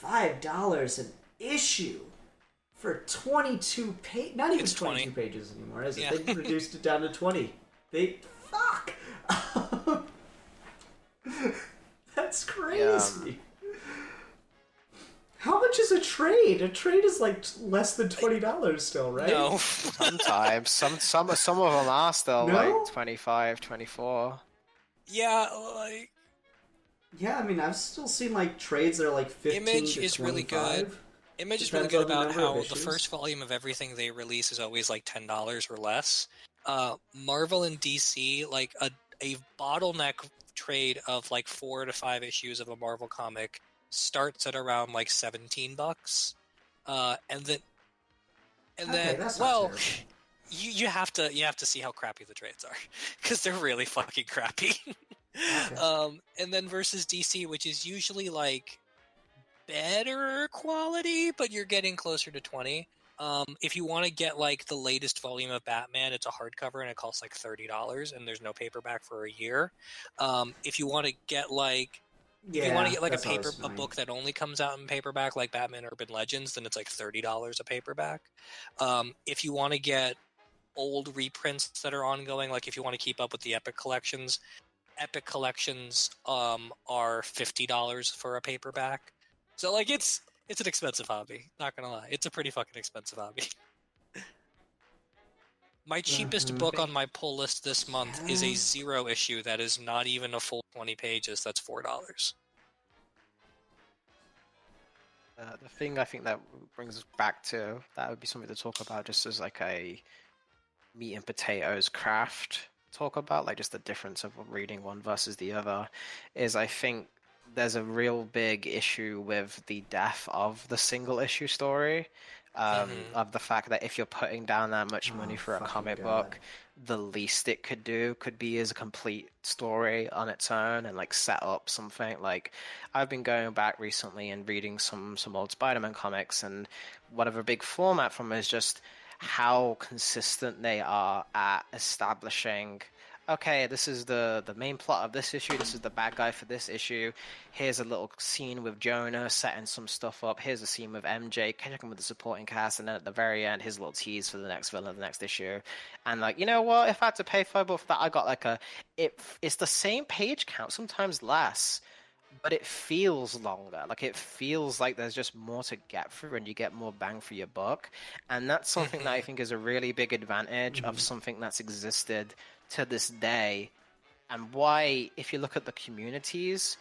$5 an issue for 22 pages. Not even 22 pages anymore, is it? Yeah. They reduced it down to 20. Fuck! That's crazy. How much is a trade? A trade is like less than $20 still, right? No. Sometimes. Some of them are still No? like 25, 24. Yeah, like Yeah, I mean, I've still seen like trades that are like 15 Image to is 25. really good. Image is really Depends good on the about number of how the issues. first volume of everything they release is always like $10 or less. Marvel and DC, like a bottleneck trade of like 4 to 5 issues of a Marvel comic starts at around like $17. And then that's not well, terrible. you have to see how crappy the trades are because they're really fucking crappy. Okay. And then versus DC, which is usually like better quality, but you're getting closer to 20. If you want to get like the latest volume of Batman, it's a hardcover and it costs like $30, and there's no paperback for a year. If you want to get like if you want to get like a book that only comes out in paperback, like Batman Urban Legends, then it's like $30 a paperback. If you want to get old reprints that are ongoing, like if you want to keep up with the Epic collections are $50 for a paperback. So like it's an expensive hobby, not gonna lie. It's a pretty fucking expensive hobby. My cheapest book on my pull list this month is a 0 issue that is not even a full 20 pages. That's $4. The thing I think that brings us back to that would be something to talk about, just as like a meat and potatoes craft talk about, like just the difference of reading one versus the other, is I think there's a real big issue with the death of the single issue story. Of the fact that if you're putting down that much money for a comic book, the least it could do could be as a complete story on its own and like set up something. Like I've been going back recently and reading some old Spider-Man comics, and whatever big format from it is just how consistent they are at establishing, okay, this is the main plot of this issue, this is the bad guy for this issue, here's a little scene with Jonah setting some stuff up, here's a scene with MJ checking with the supporting cast, and then at the very end, here's a little tease for the next villain of the next issue. And like, you know what, if I had to pay $5 for that, I got like it's the same page count, sometimes less, but it feels longer. Like it feels like there's just more to get through and you get more bang for your buck. And that's something that I think is a really big advantage of something that's existed to this day. And why, if you look at the communities,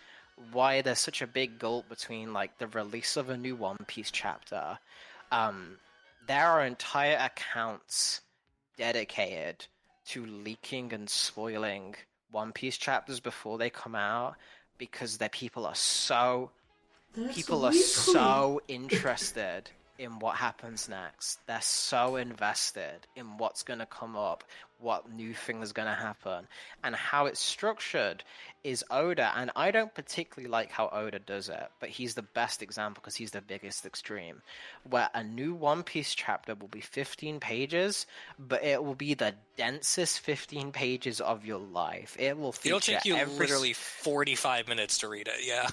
why there's such a big gulf between like the release of a new One Piece chapter. There are entire accounts dedicated to leaking and spoiling One Piece chapters before they come out, because their people are so interested in what happens next. They're so invested in what's going to come up, what new thing is going to happen, and how it's structured is Oda. And I don't particularly like how Oda does it, but he's the best example because he's the biggest extreme, where a new One Piece chapter will be 15 pages, but it will be the densest 15 pages of your life. It will feature It'll take you literally 45 minutes to read it, yeah.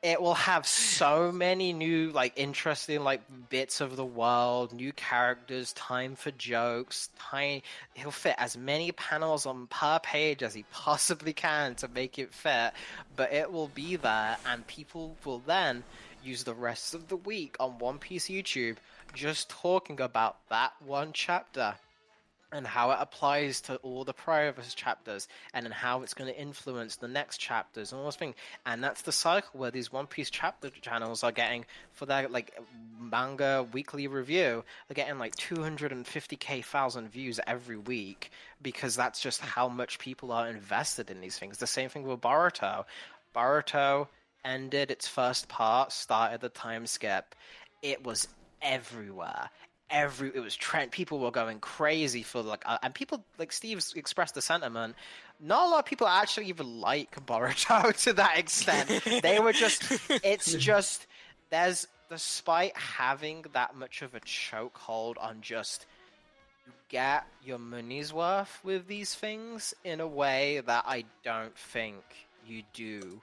It will have so many new, like, interesting, like, bits of the world, new characters, time for jokes, he'll fit as many panels on per page as he possibly can to make it fit, but it will be there, and people will then use the rest of the week on One Piece YouTube just talking about that one chapter and how it applies to all the previous chapters, and then how it's going to influence the next chapters and all those things. And that's the cycle where these One Piece chapter channels are getting, for their like manga weekly review, they're getting like 250,000 views every week, because that's just how much people are invested in these things. The same thing with Boruto. Boruto ended its first part, started the time skip. It was everywhere. It was trend. People were going crazy for like, and people like Steve's expressed the sentiment. Not a lot of people actually even like Boruto to that extent. They were just. It's just despite having that much of a chokehold on just you get your money's worth with these things in a way that I don't think you do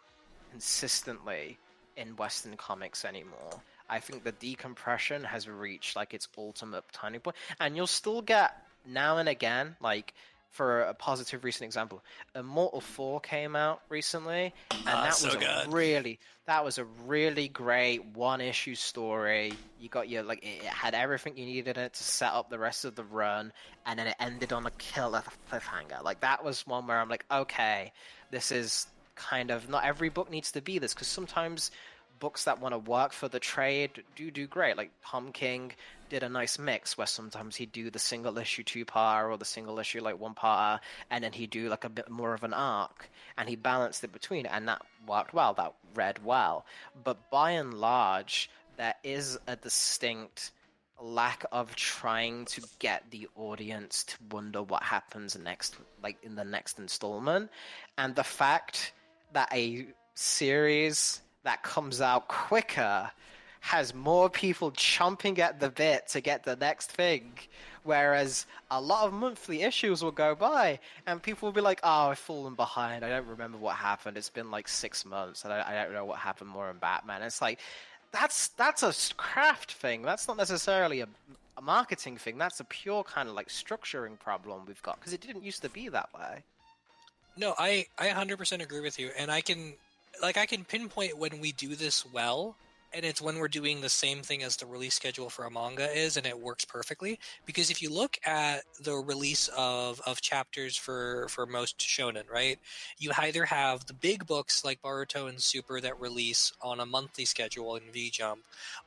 consistently in Western comics anymore. I think the decompression has reached like its ultimate turning point, and you'll still get now and again, like for a positive recent example, Immortal 4 came out recently, and that was that was a really great one-issue story. You got your like it had everything you needed in it to set up the rest of the run, and then it ended on a killer cliffhanger. Like that was one where I'm like, okay, this is kind of not every book needs to be this, because sometimes books that want to work for the trade do great. Like Tom King did a nice mix where sometimes he'd do the single issue 2-parter or the single issue like 1-parter, and then he'd do like a bit more of an arc, and he balanced it between it, and that worked well, that read well. But by and large, there is a distinct lack of trying to get the audience to wonder what happens next, like in the next installment. And the fact that a series that comes out quicker has more people chomping at the bit to get the next thing, whereas a lot of monthly issues will go by and people will be like, oh, I've fallen behind, I don't remember what happened, it's been like 6 months and I don't know what happened more in Batman. It's like that's a craft thing, that's not necessarily a marketing thing, that's a pure kind of like structuring problem we've got, because it didn't used to be that way. No, I 100% agree with you, and I can pinpoint when we do this well, and it's when we're doing the same thing as the release schedule for a manga is, and it works perfectly. Because if you look at the release of chapters for most shonen, right, you either have the big books like Boruto and Super that release on a monthly schedule in V-Jump,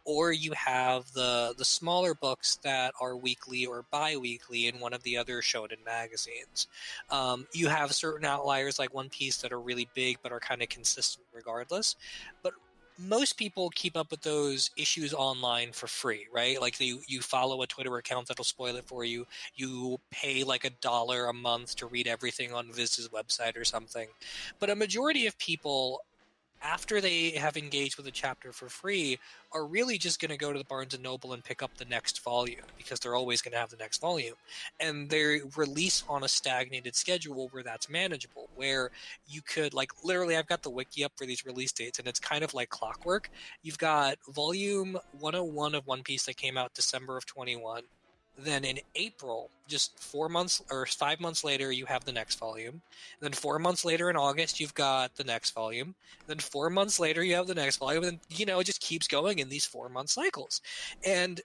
or you have the smaller books that are weekly or bi-weekly in one of the other shonen magazines. You have certain outliers like One Piece that are really big but are kind of consistent regardless. But most people keep up with those issues online for free, right? Like you follow a Twitter account that'll spoil it for you. You pay like $1 a month to read everything on Viz's website or something. But a majority of people, after they have engaged with a chapter for free, are really just going to go to the Barnes & Noble and pick up the next volume, because they're always going to have the next volume. And they release on a stagnated schedule where that's manageable, where you could, like, literally, I've got the wiki up for these release dates, and it's kind of like clockwork. You've got volume 101 of One Piece that came out December of 21. Then in April, just 4 months or 5 months later, you have the next volume. Then 4 months later in August, you've got the next volume. Then 4 months later, you have the next volume. And, it just keeps going in these 4-month cycles. And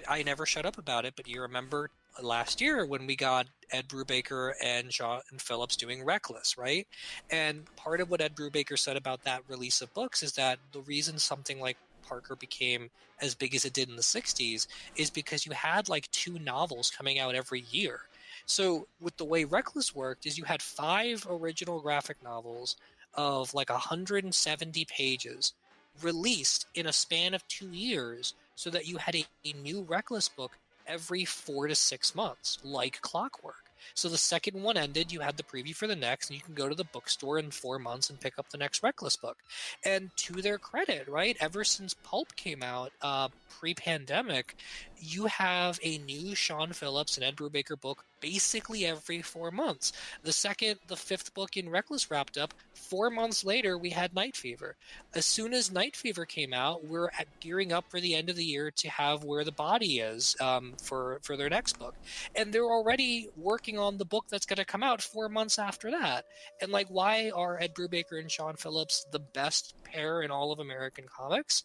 I never shut up about it, but you remember last year when we got Ed Brubaker and Sean Phillips doing Reckless, right? And part of what Ed Brubaker said about that release of books is that the reason something like Parker became as big as it did in the 60s is because you had like 2 novels coming out every year. So with the way Reckless worked is you had 5 original graphic novels of like 170 pages released in a span of 2 years, so that you had a new Reckless book every 4 to 6 months, like clockwork. So the second one ended, you had the preview for the next, and you can go to the bookstore in 4 months and pick up the next Reckless book. And to their credit, right, ever since Pulp came out, pre-pandemic, you have a new Sean Phillips and Ed Brubaker book basically every 4 months. The 5th book in Reckless wrapped up. 4 months later, we had Night Fever. As soon as Night Fever came out, we're gearing up for the end of the year to have Where the Body Is for their next book. And they're already working on the book that's going to come out 4 months after that. And like, why are Ed Brubaker and Sean Phillips the best pair in all of American comics?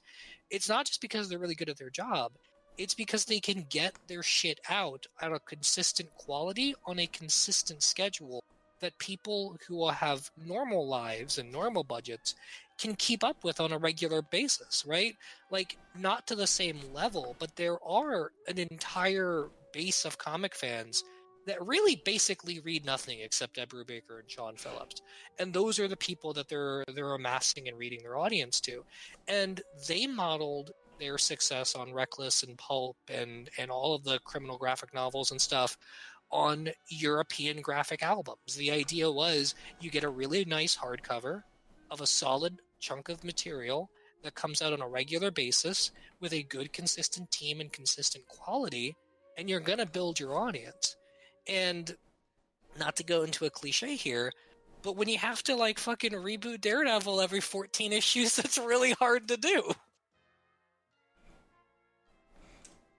It's not just because they're really good at their job. It's because they can get their shit out at a consistent quality on a consistent schedule that people who will have normal lives and normal budgets can keep up with on a regular basis, right? Like, not to the same level, but there are an entire base of comic fans that really basically read nothing except Ed Brubaker and Sean Phillips. And those are the people that they're amassing and reading their audience to. And they modeled their success on Reckless and Pulp and all of the criminal graphic novels and stuff on European graphic albums. The idea was you get a really nice hardcover of a solid chunk of material that comes out on a regular basis with a good consistent team and consistent quality, and you're gonna build your audience. And not to go into a cliche here, but when you have to like fucking reboot Daredevil every 14 issues, that's really hard to do.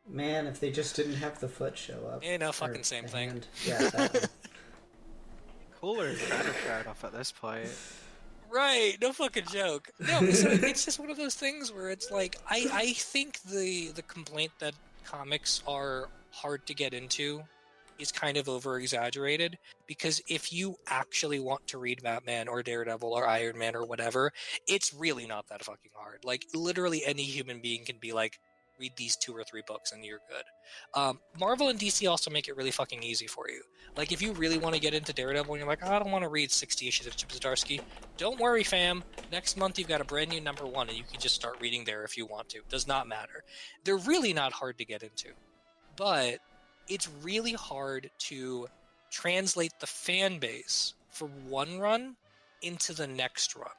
Man, if they just didn't have the foot show up. You know, fucking same thing. Hand. Yeah, that Cooler if Banner showed off at this point. Right, no fucking joke. No, so it's just one of those things where it's like I think the complaint that comics are hard to get into is kind of over exaggerated, because if you actually want to read Batman or Daredevil or Iron Man or whatever, it's really not that fucking hard. Like literally any human being can be like, read these 2 or 3 books and you're good. Marvel and DC also make it really fucking easy for you. Like if you really want to get into Daredevil and you're like, I don't want to read 60 issues of Chip Zdarsky, don't worry fam, next month you've got a brand new #1 and you can just start reading there if you want to. Does not matter. They're really not hard to get into, but it's really hard to translate the fan base from one run into the next run.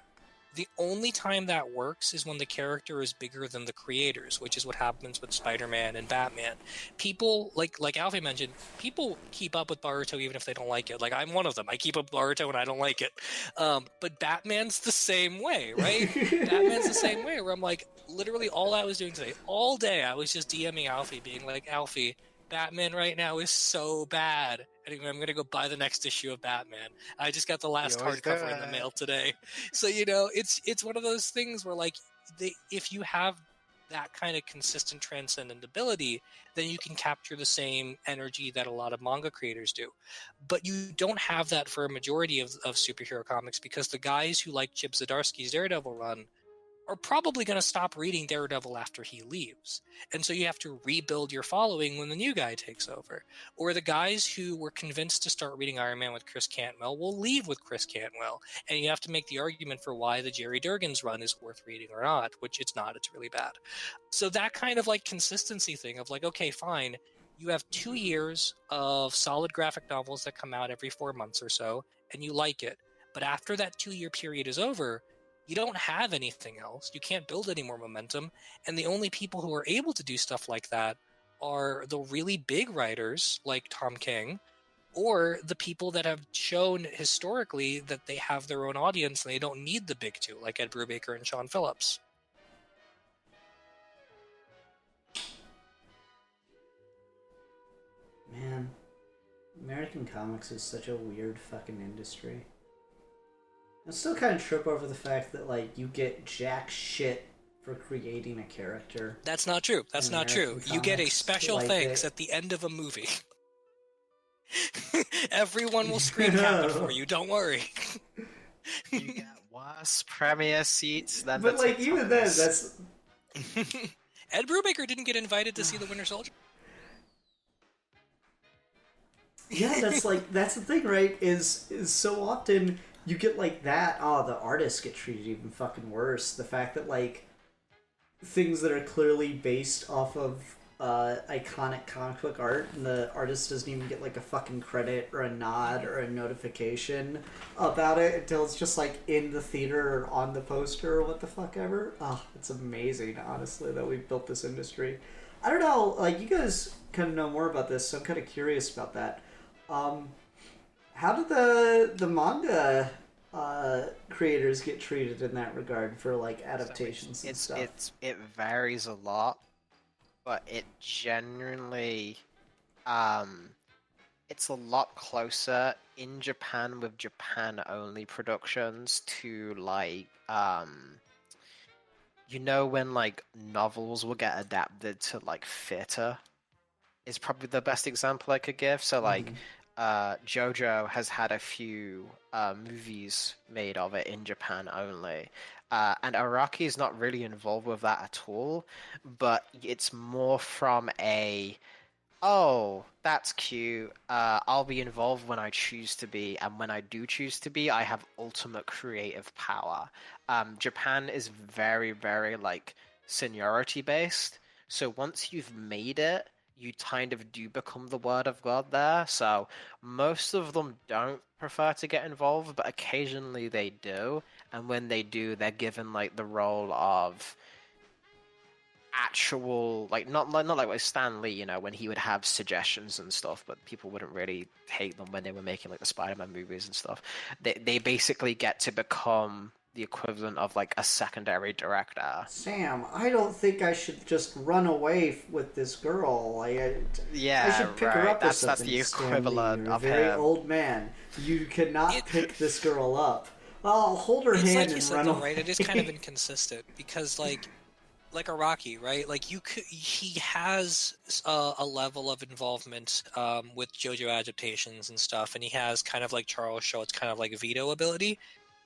The only time that works is when the character is bigger than the creators, which is what happens with Spider-Man and Batman. People, like Alfie mentioned, people keep up with Boruto even if they don't like it. Like, I'm one of them. I keep up with Boruto and I don't like it. But Batman's the same way, right? Batman's the same way, where I'm like, literally all I was doing today, all day, I was just DMing Alfie, being like, Alfie, Batman right now is so bad. Anyway, I'm going to go buy the next issue of Batman. I just got the last hardcover in the mail today. So, you know, it's one of those things where, like, if you have that kind of consistent transcendent ability, then you can capture the same energy that a lot of manga creators do. But you don't have that for a majority of superhero comics, because the guys who like Chip Zdarsky's Daredevil run are probably going to stop reading Daredevil after he leaves. And so you have to rebuild your following when the new guy takes over. Or the guys who were convinced to start reading Iron Man with Chris Cantwell will leave with Chris Cantwell. And you have to make the argument for why the Jerry Durgan's run is worth reading or not, which it's not, it's really bad. So that kind of like consistency thing of like, okay, fine, you have 2 years of solid graphic novels that come out every 4 months or so, and you like it. But after that 2-year period is over, you don't have anything else. You can't build any more momentum. And the only people who are able to do stuff like that are the really big writers like Tom King, or the people that have shown historically that they have their own audience and they don't need the big two, like Ed Brubaker and Sean Phillips. Man, American comics is such a weird fucking industry. I still kind of trip over the fact that, like, you get jack shit for creating a character. That's not true. That's not true. You get a special like thanks at the end of a movie. Everyone will screen cap it for you. Don't worry. You get worse premiere seats than But, like, even then, that's... Ed Brubaker didn't get invited to see The Winter Soldier. Yeah, that's like, that's the thing, right? Is so often you get like that, the artists get treated even fucking worse. The fact that, like, things that are clearly based off of iconic comic book art, and the artist doesn't even get like a fucking credit or a nod or a notification about it until it's just like in the theater or on the poster or what the fuck ever. It's amazing, honestly, that we've built this industry. I don't know, like, you guys kind of know more about this, so I'm kind of curious about that. How did the manga creators get treated in that regard for, like, adaptations and stuff? It varies a lot, but it genuinely it's a lot closer in Japan with Japan only productions to, like, you know, when, like, novels will get adapted to, like, theater is probably the best example I could give. So, like, JoJo has had a few movies made of it in Japan only. And Araki is not really involved with that at all, but it's more from a, oh, that's cute, I'll be involved when I choose to be, and when I do choose to be, I have ultimate creative power. Japan is very, very, like, seniority based, so once you've made it, you kind of do become the word of God there. So most of them don't prefer to get involved, but occasionally they do. And when they do, they're given, like, the role of actual, like, not like with Stan Lee, you know, when he would have suggestions and stuff, but people wouldn't really take them when they were making like the Spider-Man movies and stuff. They basically get to become the equivalent of like a secondary director. Sam, I don't think I should just run away with this girl. I Yeah, should pick her right. up or That's something. the Stanley, equivalent you're a of very him. old man. You cannot It- pick this girl up. I'll hold her It's hand like you and said run though, away. right? It is kind of inconsistent because like Iraqi, right? Like he has a level of involvement with JoJo adaptations and stuff, and he has kind of like Charles Schultz kind of like veto ability,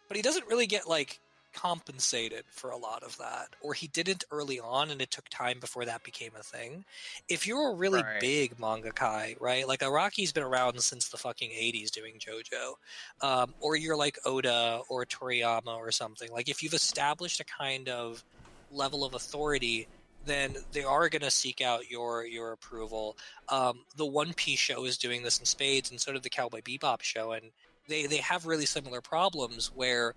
but he doesn't really get like compensated for a lot of that, or he didn't early on, and it took time before that became a thing. If you're a really Right. big mangakai, right? Like Iraqi's been around since the fucking 80s doing JoJo, or you're like Oda or Toriyama or something. Like if you've established a kind of level of authority, then they are going to seek out your approval. The One Piece show is doing this in spades, and so did the Cowboy Bebop show, and they have really similar problems where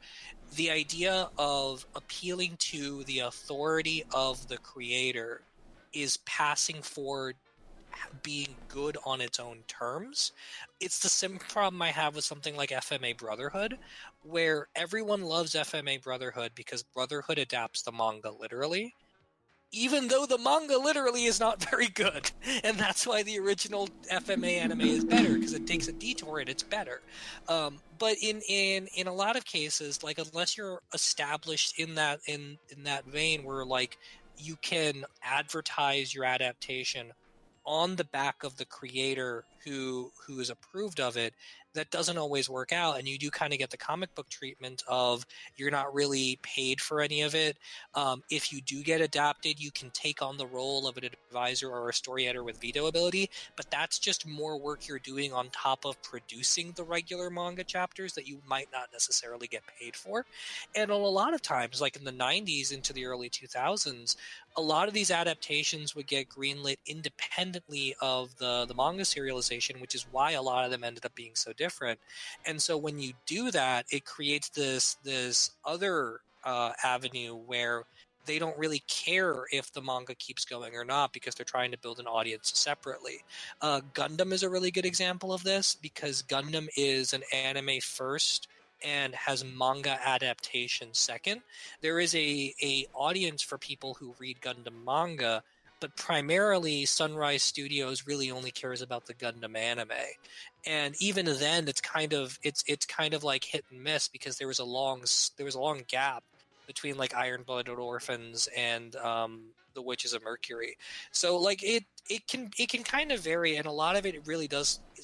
the idea of appealing to the authority of the creator is passing for being good on its own terms. It's the same problem I have with something like FMA Brotherhood, where everyone loves FMA Brotherhood because Brotherhood adapts the manga literally, even though the manga literally is not very good. And that's why the original FMA anime is better, because it takes a detour and it's better. But in a lot of cases, like unless you're established in that vein where like you can advertise your adaptation on the back of the creator who is approved of it, that doesn't always work out, and you do kind of get the comic book treatment of you're not really paid for any of it. If you do get adapted, you can take on the role of an advisor or a story editor with veto ability, but that's just more work you're doing on top of producing the regular manga chapters that you might not necessarily get paid for. And a lot of times, like in the 90s into the early 2000s, a lot of these adaptations would get greenlit independently of the manga serialization, which is why a lot of them ended up being so different. And so when you do that, it creates this other avenue where they don't really care if the manga keeps going or not because they're trying to build an audience separately. Gundam is a really good example of this because Gundam is an anime first and has manga adaptation second. There is a audience for people who read Gundam manga, but primarily Sunrise Studios really only cares about the Gundam anime. And even then it's kind of like hit and miss because there was a long gap between like Iron Blooded Orphans and the Witches of Mercury. So like it can kind of vary, and a lot of it really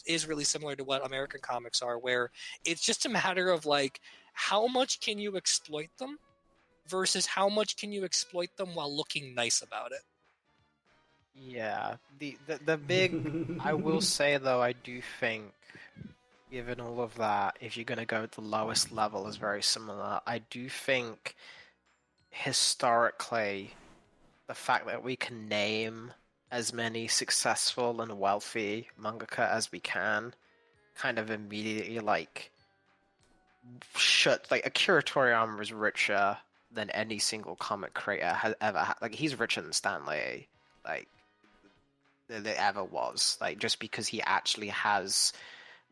is really similar to what American comics are, where it's just a matter of like how much can you exploit them versus how much can you exploit them while looking nice about it. Yeah, the big. I will say though, I do think, given all of that, if you're going to go at the lowest level, is very similar. I do think historically, the fact that we can name as many successful and wealthy mangaka as we can, kind of immediately like shut. Like Akira Toriyama is richer than any single comic creator has ever had. Like he's richer than Stan Lee. Like there ever was, like just because he actually has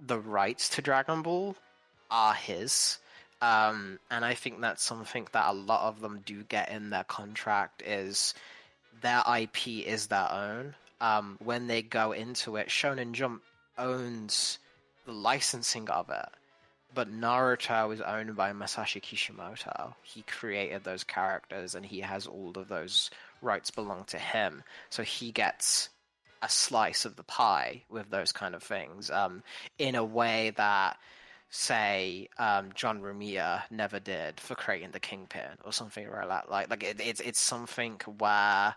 the rights to Dragon Ball are his. And I think that's something that a lot of them do get in their contract is their IP is their own. When they go into it, Shonen Jump owns the licensing of it, but Naruto is owned by Masashi Kishimoto. He created those characters and he has all of those rights belong to him. So he gets a slice of the pie with those kind of things, in a way that, say, John Romita never did for creating the Kingpin or something like that. Like it's something where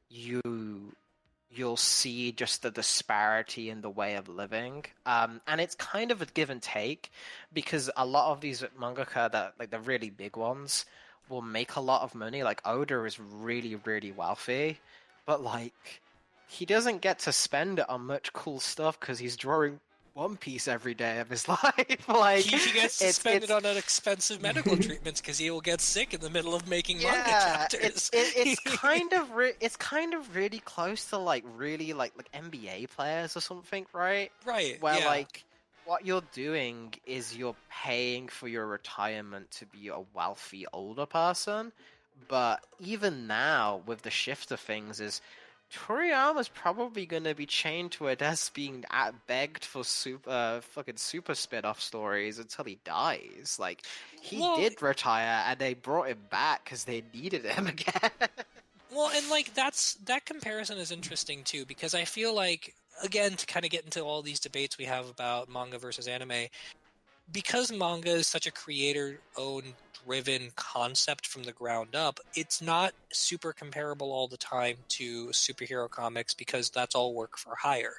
you'll see just the disparity in the way of living, and it's kind of a give and take because a lot of these mangaka that like the really big ones will make a lot of money. Like Oda is really really wealthy, but like he doesn't get to spend it on much cool stuff because he's drawing One Piece every day of his life. Like He gets it's suspended on an expensive medical treatments because he will get sick in the middle of making manga yeah, chapters. it's kind of it's kind of really close to like really like NBA players or something, right? Right, Where yeah. like what you're doing is you're paying for your retirement to be a wealthy older person, but even now with the shift of things is Toriyama's probably going to be chained to a desk being begged for fucking super spin-off stories until he dies. Like, he Well, did retire and they brought him back because they needed him again. Well, and like that comparison is interesting too, because I feel like, again, to kind of get into all these debates we have about manga versus anime, because manga is such a creator-owned driven concept from the ground up, it's not super comparable all the time to superhero comics because that's all work for hire.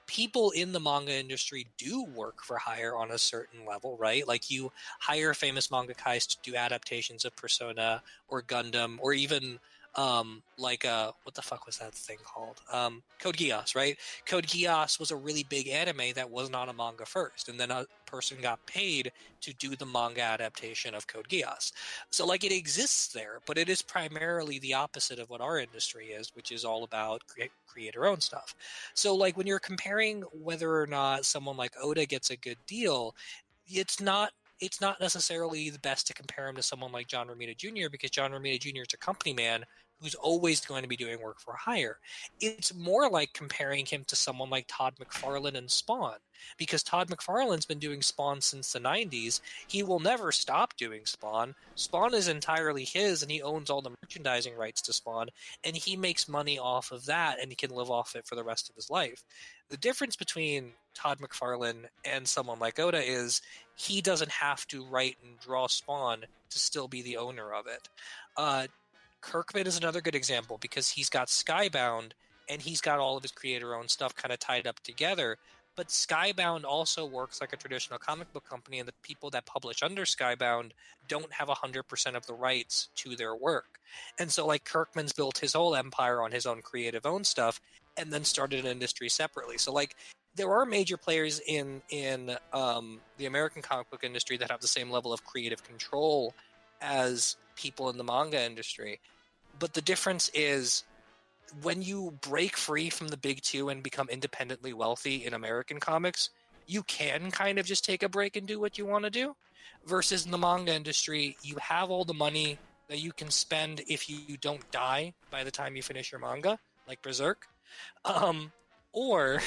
People in the manga industry do work for hire on a certain level, right? Like you hire famous mangakais to do adaptations of Persona or Gundam or even what the fuck was that thing called? Code Geass, right? Code Geass was a really big anime that was not a manga first, and then a person got paid to do the manga adaptation of Code Geass. So like it exists there, but it is primarily the opposite of what our industry is, which is all about creator-owned stuff. So like when you're comparing whether or not someone like Oda gets a good deal, it's not necessarily the best to compare him to someone like John Romita Jr. because John Romita Jr. is a company man who's always going to be doing work for hire. It's more like comparing him to someone like Todd McFarlane and Spawn, because Todd McFarlane's been doing Spawn since the 90s. He will never stop doing Spawn. Spawn is entirely his, and he owns all the merchandising rights to Spawn, and he makes money off of that, and he can live off it for the rest of his life. The difference between Todd McFarlane and someone like Oda is he doesn't have to write and draw Spawn to still be the owner of it. Kirkman is another good example because he's got Skybound and he's got all of his creator-owned stuff kind of tied up together. But Skybound also works like a traditional comic book company, and the people that publish under Skybound don't have 100% of the rights to their work. And so, like, Kirkman's built his whole empire on his own creative-owned stuff and then started an industry separately. So, like, there are major players in the American comic book industry that have the same level of creative control as people in the manga industry. But the difference is when you break free from the big two and become independently wealthy in American comics, you can kind of just take a break and do what you want to do. Versus in the manga industry, you have all the money that you can spend if you don't die by the time you finish your manga, like Berserk. Or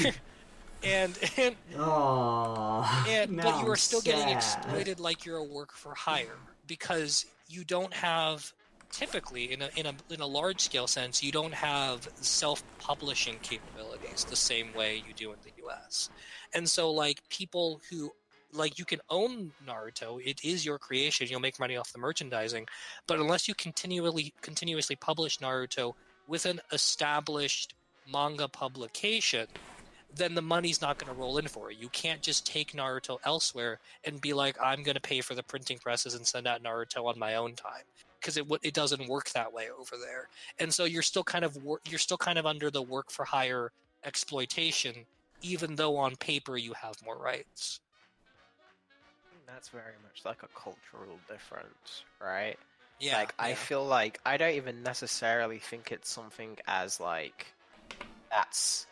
and but you are still getting exploited like you're a work for hire because you don't have, typically in a large scale sense, you don't have self-publishing capabilities the same way you do in the US. And so like people who, like, you can own Naruto, it is your creation, you'll make money off the merchandising, but unless you continuously publish Naruto with an established manga publication, then the money's not going to roll in for you. You can't just take Naruto elsewhere and be like, I'm going to pay for the printing presses and send out Naruto on my own time, because it doesn't work that way over there. And so you're still kind of under the work for hire exploitation, even though on paper you have more rights. That's very much like a cultural difference, right? Yeah. Like, I feel like I don't even necessarily think it's something as like that's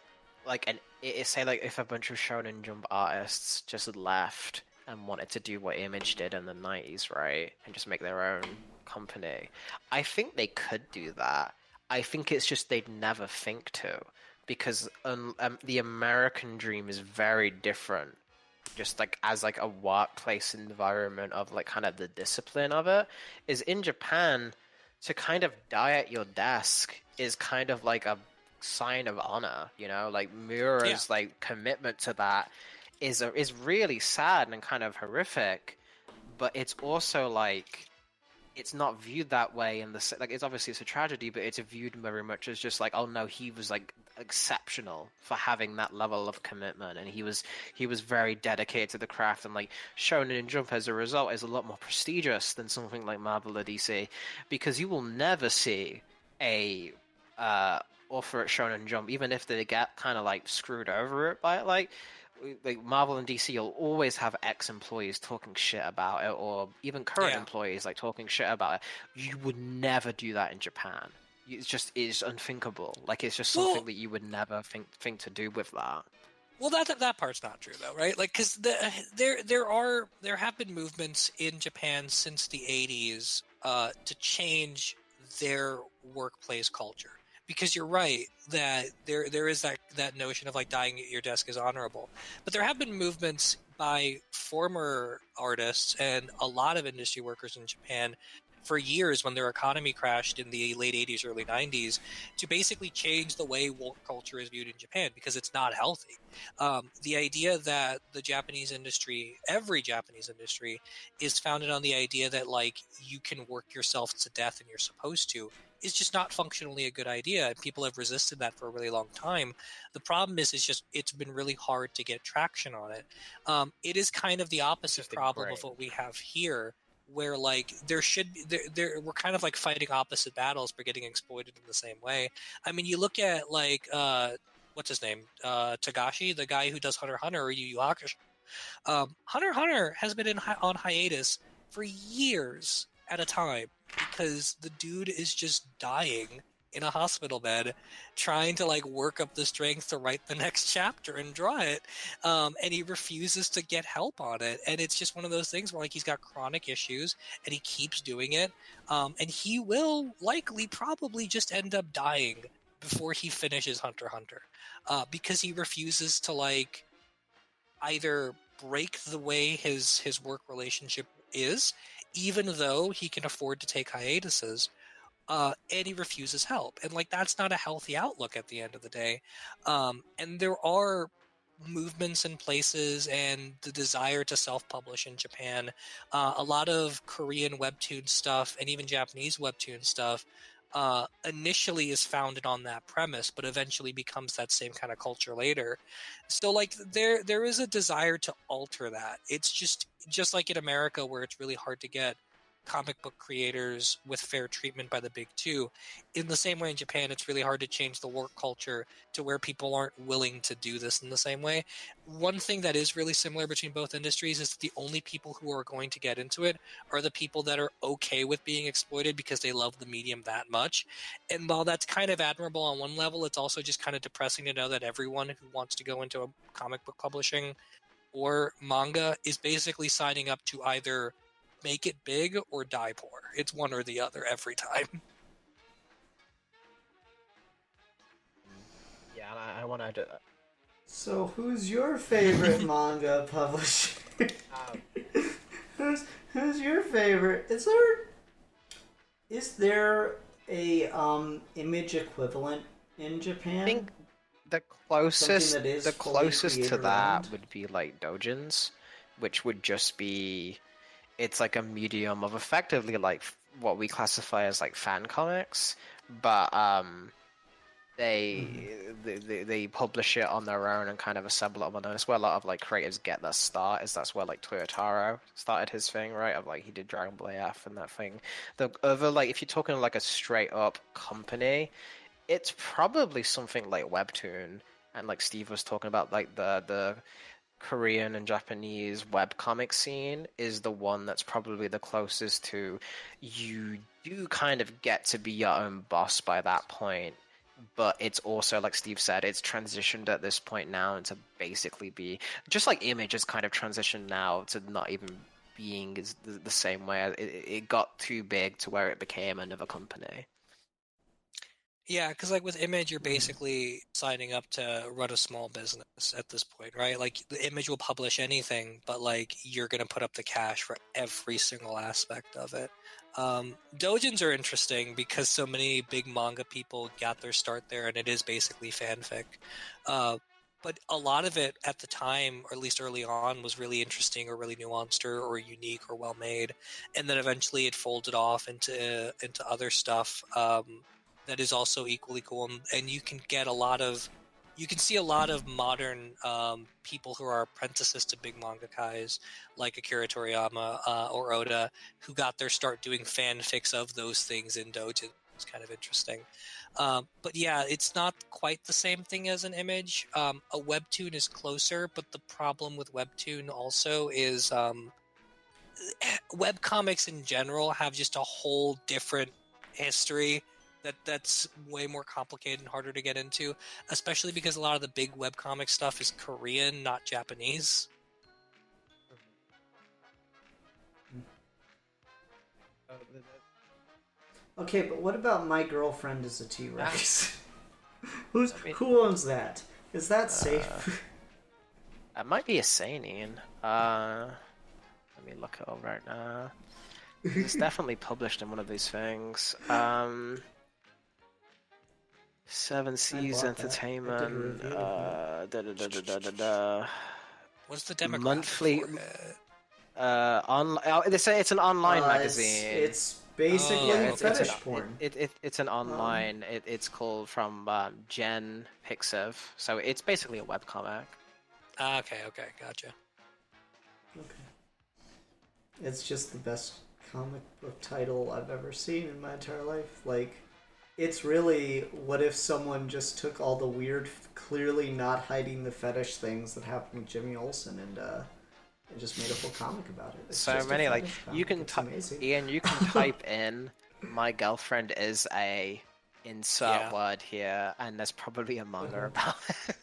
like say like if a bunch of Shonen Jump artists just left and wanted to do what Image did in the 90s, right, and just make their own company, I think they could do that. I think it's just they'd never think to, because the American dream is very different, just like as like a workplace environment of like kind of the discipline of it. Is in Japan, to kind of die at your desk is kind of like a sign of honor, you know, like Miura's like commitment to that is really sad and kind of horrific, but it's also like it's not viewed that way in the like, it's obviously it's a tragedy, but it's viewed very much as just like, oh no, he was like exceptional for having that level of commitment, and he was very dedicated to the craft, and like Shonen Jump as a result is a lot more prestigious than something like Marvel or DC, because you will never see a author at Shonen Jump, even if they get kind of like screwed over it by it, like like Marvel and DC, you'll always have ex-employees talking shit about it, or even current Yeah. employees like talking shit about it. You would never do that in Japan. It's unthinkable. Like it's just something Well, that you would never think to do with that. well, that part's not true though, right? Like, because there have been movements in Japan since the '80s to change their workplace culture. Because you're right that there is that notion of like dying at your desk is honorable, but there have been movements by former artists and a lot of industry workers in Japan for years when their economy crashed in the late '80s, early '90s, to basically change the way work culture is viewed in Japan because it's not healthy. The idea that the Japanese industry, every Japanese industry, is founded on the idea that like you can work yourself to death and you're supposed to, is just not functionally a good idea, and people have resisted that for a really long time. The problem is just it's been really hard to get traction on it. It is kind of the opposite Interesting problem of brain. what we have here, where like there should be we're kind of like fighting opposite battles but getting exploited in the same way. I mean, you look at like what's his name, Tagashi, the guy who does Hunter x Hunter or Yu Yu Hakusho. Hunter x Hunter has been on hiatus for years at a time because the dude is just dying in a hospital bed trying to like work up the strength to write the next chapter and draw it, and he refuses to get help on it, and it's just one of those things where like he's got chronic issues and he keeps doing it, and he will likely probably just end up dying before he finishes Hunter x Hunter, because he refuses to like either break the way his work relationship is, even though he can afford to take hiatuses, and he refuses help, and like that's not a healthy outlook at the end of the day. And there are movements and places and the desire to self-publish in Japan. A lot of Korean webtoon stuff and even Japanese webtoon stuff initially is founded on that premise, but eventually becomes that same kind of culture later. So like there is a desire to alter that. It's just like in America where it's really hard to get comic book creators with fair treatment by the big two. In the same way in Japan, it's really hard to change the work culture to where people aren't willing to do this in the same way. One thing that is really similar between both industries is that the only people who are going to get into it are the people that are okay with being exploited because they love the medium that much. And while that's kind of admirable on one level, it's also just kind of depressing to know that everyone who wants to go into a comic book publishing or manga is basically signing up to either make it big or die poor. It's one or the other every time. Yeah, and I want to. So, who's your favorite manga publisher? Who's your favorite? Is there a Image equivalent in Japan? I think the Something that is the fully closest to that creator-owned? would be like Dojins, which would just be it's like a medium of effectively like what we classify as like fan comics, but they publish it on their own and kind of assemble it on their own. It's where a lot of like creators get their start. That's where like Toyotaro started his thing, right? Of like he did Dragon Ball AF and that thing. The other like if you're talking like a straight up company, it's probably something like Webtoon, and like Steve was talking about like the Korean and Japanese webcomic scene is the one that's probably the closest to you do kind of get to be your own boss by that point, but it's also like Steve said, it's transitioned at this point now into basically be just like Image has kind of transitioned now to not even being the same way. It got too big to where it became another company. Yeah, because like with Image, you're basically signing up to run a small business at this point, right? Like the Image will publish anything, but like you're going to put up the cash for every single aspect of it. Dojins are interesting because so many big manga people got their start there, and it is basically fanfic. But a lot of it at the time, or at least early on, was really interesting or really nuanced or unique or well made, and then eventually it folded off into other stuff. That is also equally cool, and you can see a lot of modern people who are apprentices to big mangakais like Akira Toriyama or Oda, who got their start doing fanfics of those things in Dojin. It's kind of interesting. But yeah, it's not quite the same thing as an image. A webtoon is closer, but the problem with webtoon also is webcomics in general have just a whole different history that's way more complicated and harder to get into, especially because a lot of the big webcomic stuff is Korean, not Japanese. Okay, but what about My Girlfriend is a T-Rex? Who owns that? Is that safe? It might be a seinen. Let me look it up right now. It's definitely published in one of these things. Seven Seas Entertainment. What's the demographic monthly for it? They say it's an online magazine. It's basically fetish porn. It's an online. It's called from Gen Pixiv, so it's basically a webcomic. Okay, gotcha. Okay. It's just the best comic book title I've ever seen in my entire life. Like, it's really, what if someone just took all the weird, clearly not hiding the fetish things that happened with Jimmy Olsen and just made a whole comic about it. It's so many, like, you can Ian, you can type in "my girlfriend is a" insert word here, and there's probably a manga about it.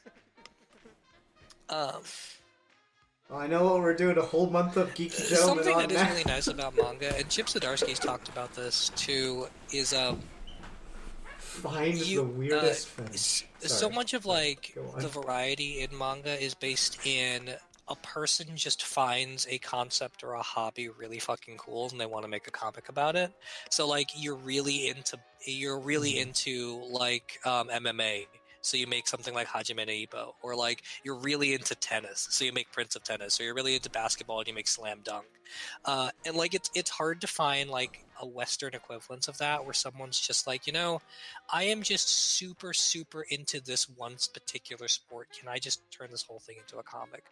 Well, I know what we're doing, a whole month of Geeky Dome. Something that is really nice about manga, and Chip Zdarsky's talked about this too, is find the weirdest thing. So much of like the variety in manga is based in a person just finds a concept or a hobby really fucking cool and they want to make a comic about it. So like you're really into like MMA. So you make something like Hajime no Ippo, or like you're really into tennis, so you make Prince of Tennis, or you're really into basketball and you make Slam Dunk. And like it's hard to find like a Western equivalence of that, where someone's just like, I am just super into this one particular sport. Can I just turn this whole thing into a comic?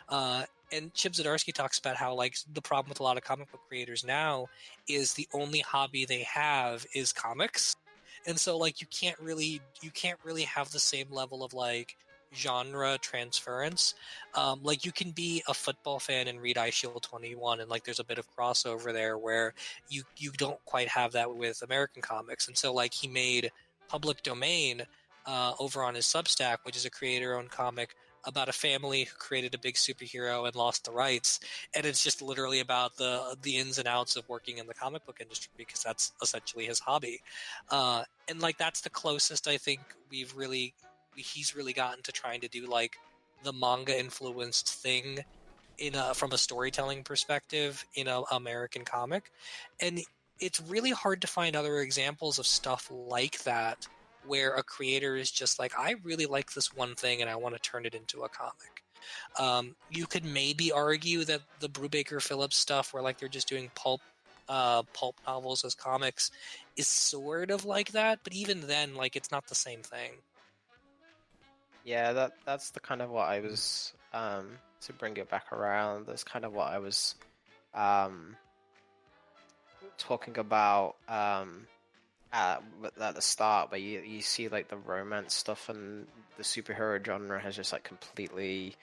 And Chip Zdarsky talks about how like the problem with a lot of comic book creators now is the only hobby they have is comics. And so like you can't really have the same level of like genre transference. Like you can be a football fan and read iShield 21, and like there's a bit of crossover there where you don't quite have that with American comics. And so like he made Public Domain over on his Substack, which is a creator-owned comic about a family who created a big superhero and lost the rights, and it's just literally about the ins and outs of working in the comic book industry, because that's essentially his hobby. And like that's the closest I think he's really gotten to trying to do like the manga influenced thing from a storytelling perspective in an American comic. And it's really hard to find other examples of stuff like that, where a creator is just like, I really like this one thing and I want to turn it into a comic. You could maybe argue that the Brubaker Phillips stuff, where like they're just doing pulp novels as comics, is sort of like that, but even then, like it's not the same thing. Yeah, that's the kind of what I was to bring it back around. That's kind of what I was talking about at the start, where you see like the romance stuff and the superhero genre has just like completely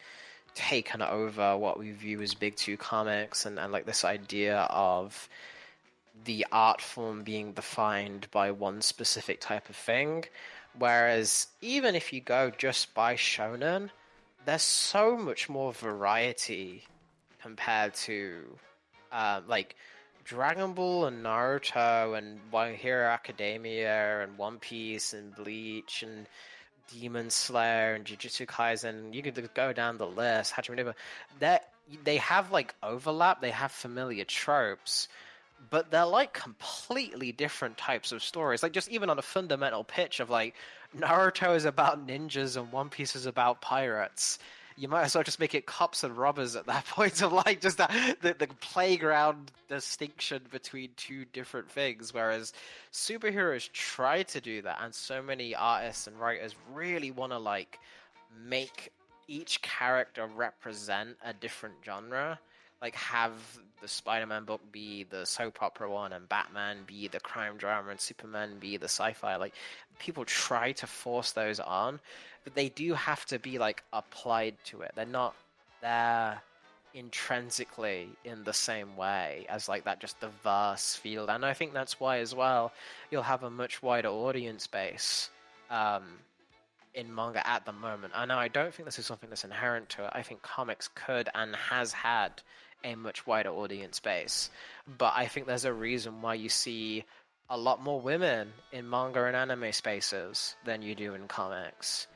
taken over what we view as big two comics, and like this idea of the art form being defined by one specific type of thing. Whereas even if you go just by shonen, there's so much more variety compared to like Dragon Ball and Naruto and My Hero Academia and One Piece and Bleach and Demon Slayer and Jujutsu Kaisen. You could go down the list. Hajime no they have like overlap. They have familiar tropes, but they're like completely different types of stories. Like just even on a fundamental pitch of like Naruto is about ninjas and One Piece is about pirates. You might as well just make it cops and robbers at that point, of like just the playground distinction between two different things. Whereas superheroes try to do that, and so many artists and writers really want to like make each character represent a different genre. like have the Spider-Man book be the soap opera one, and Batman be the crime drama, and Superman be the sci-fi. Like, people try to force those on, but they do have to be like applied to it. They're not there intrinsically in the same way as like that just diverse field. And I think that's why as well you'll have a much wider audience base in manga at the moment. I know I don't think this is something that's inherent to it. I think comics could and has had a much wider audience base, but I think there's a reason why you see a lot more women in manga and anime spaces than you do in comics,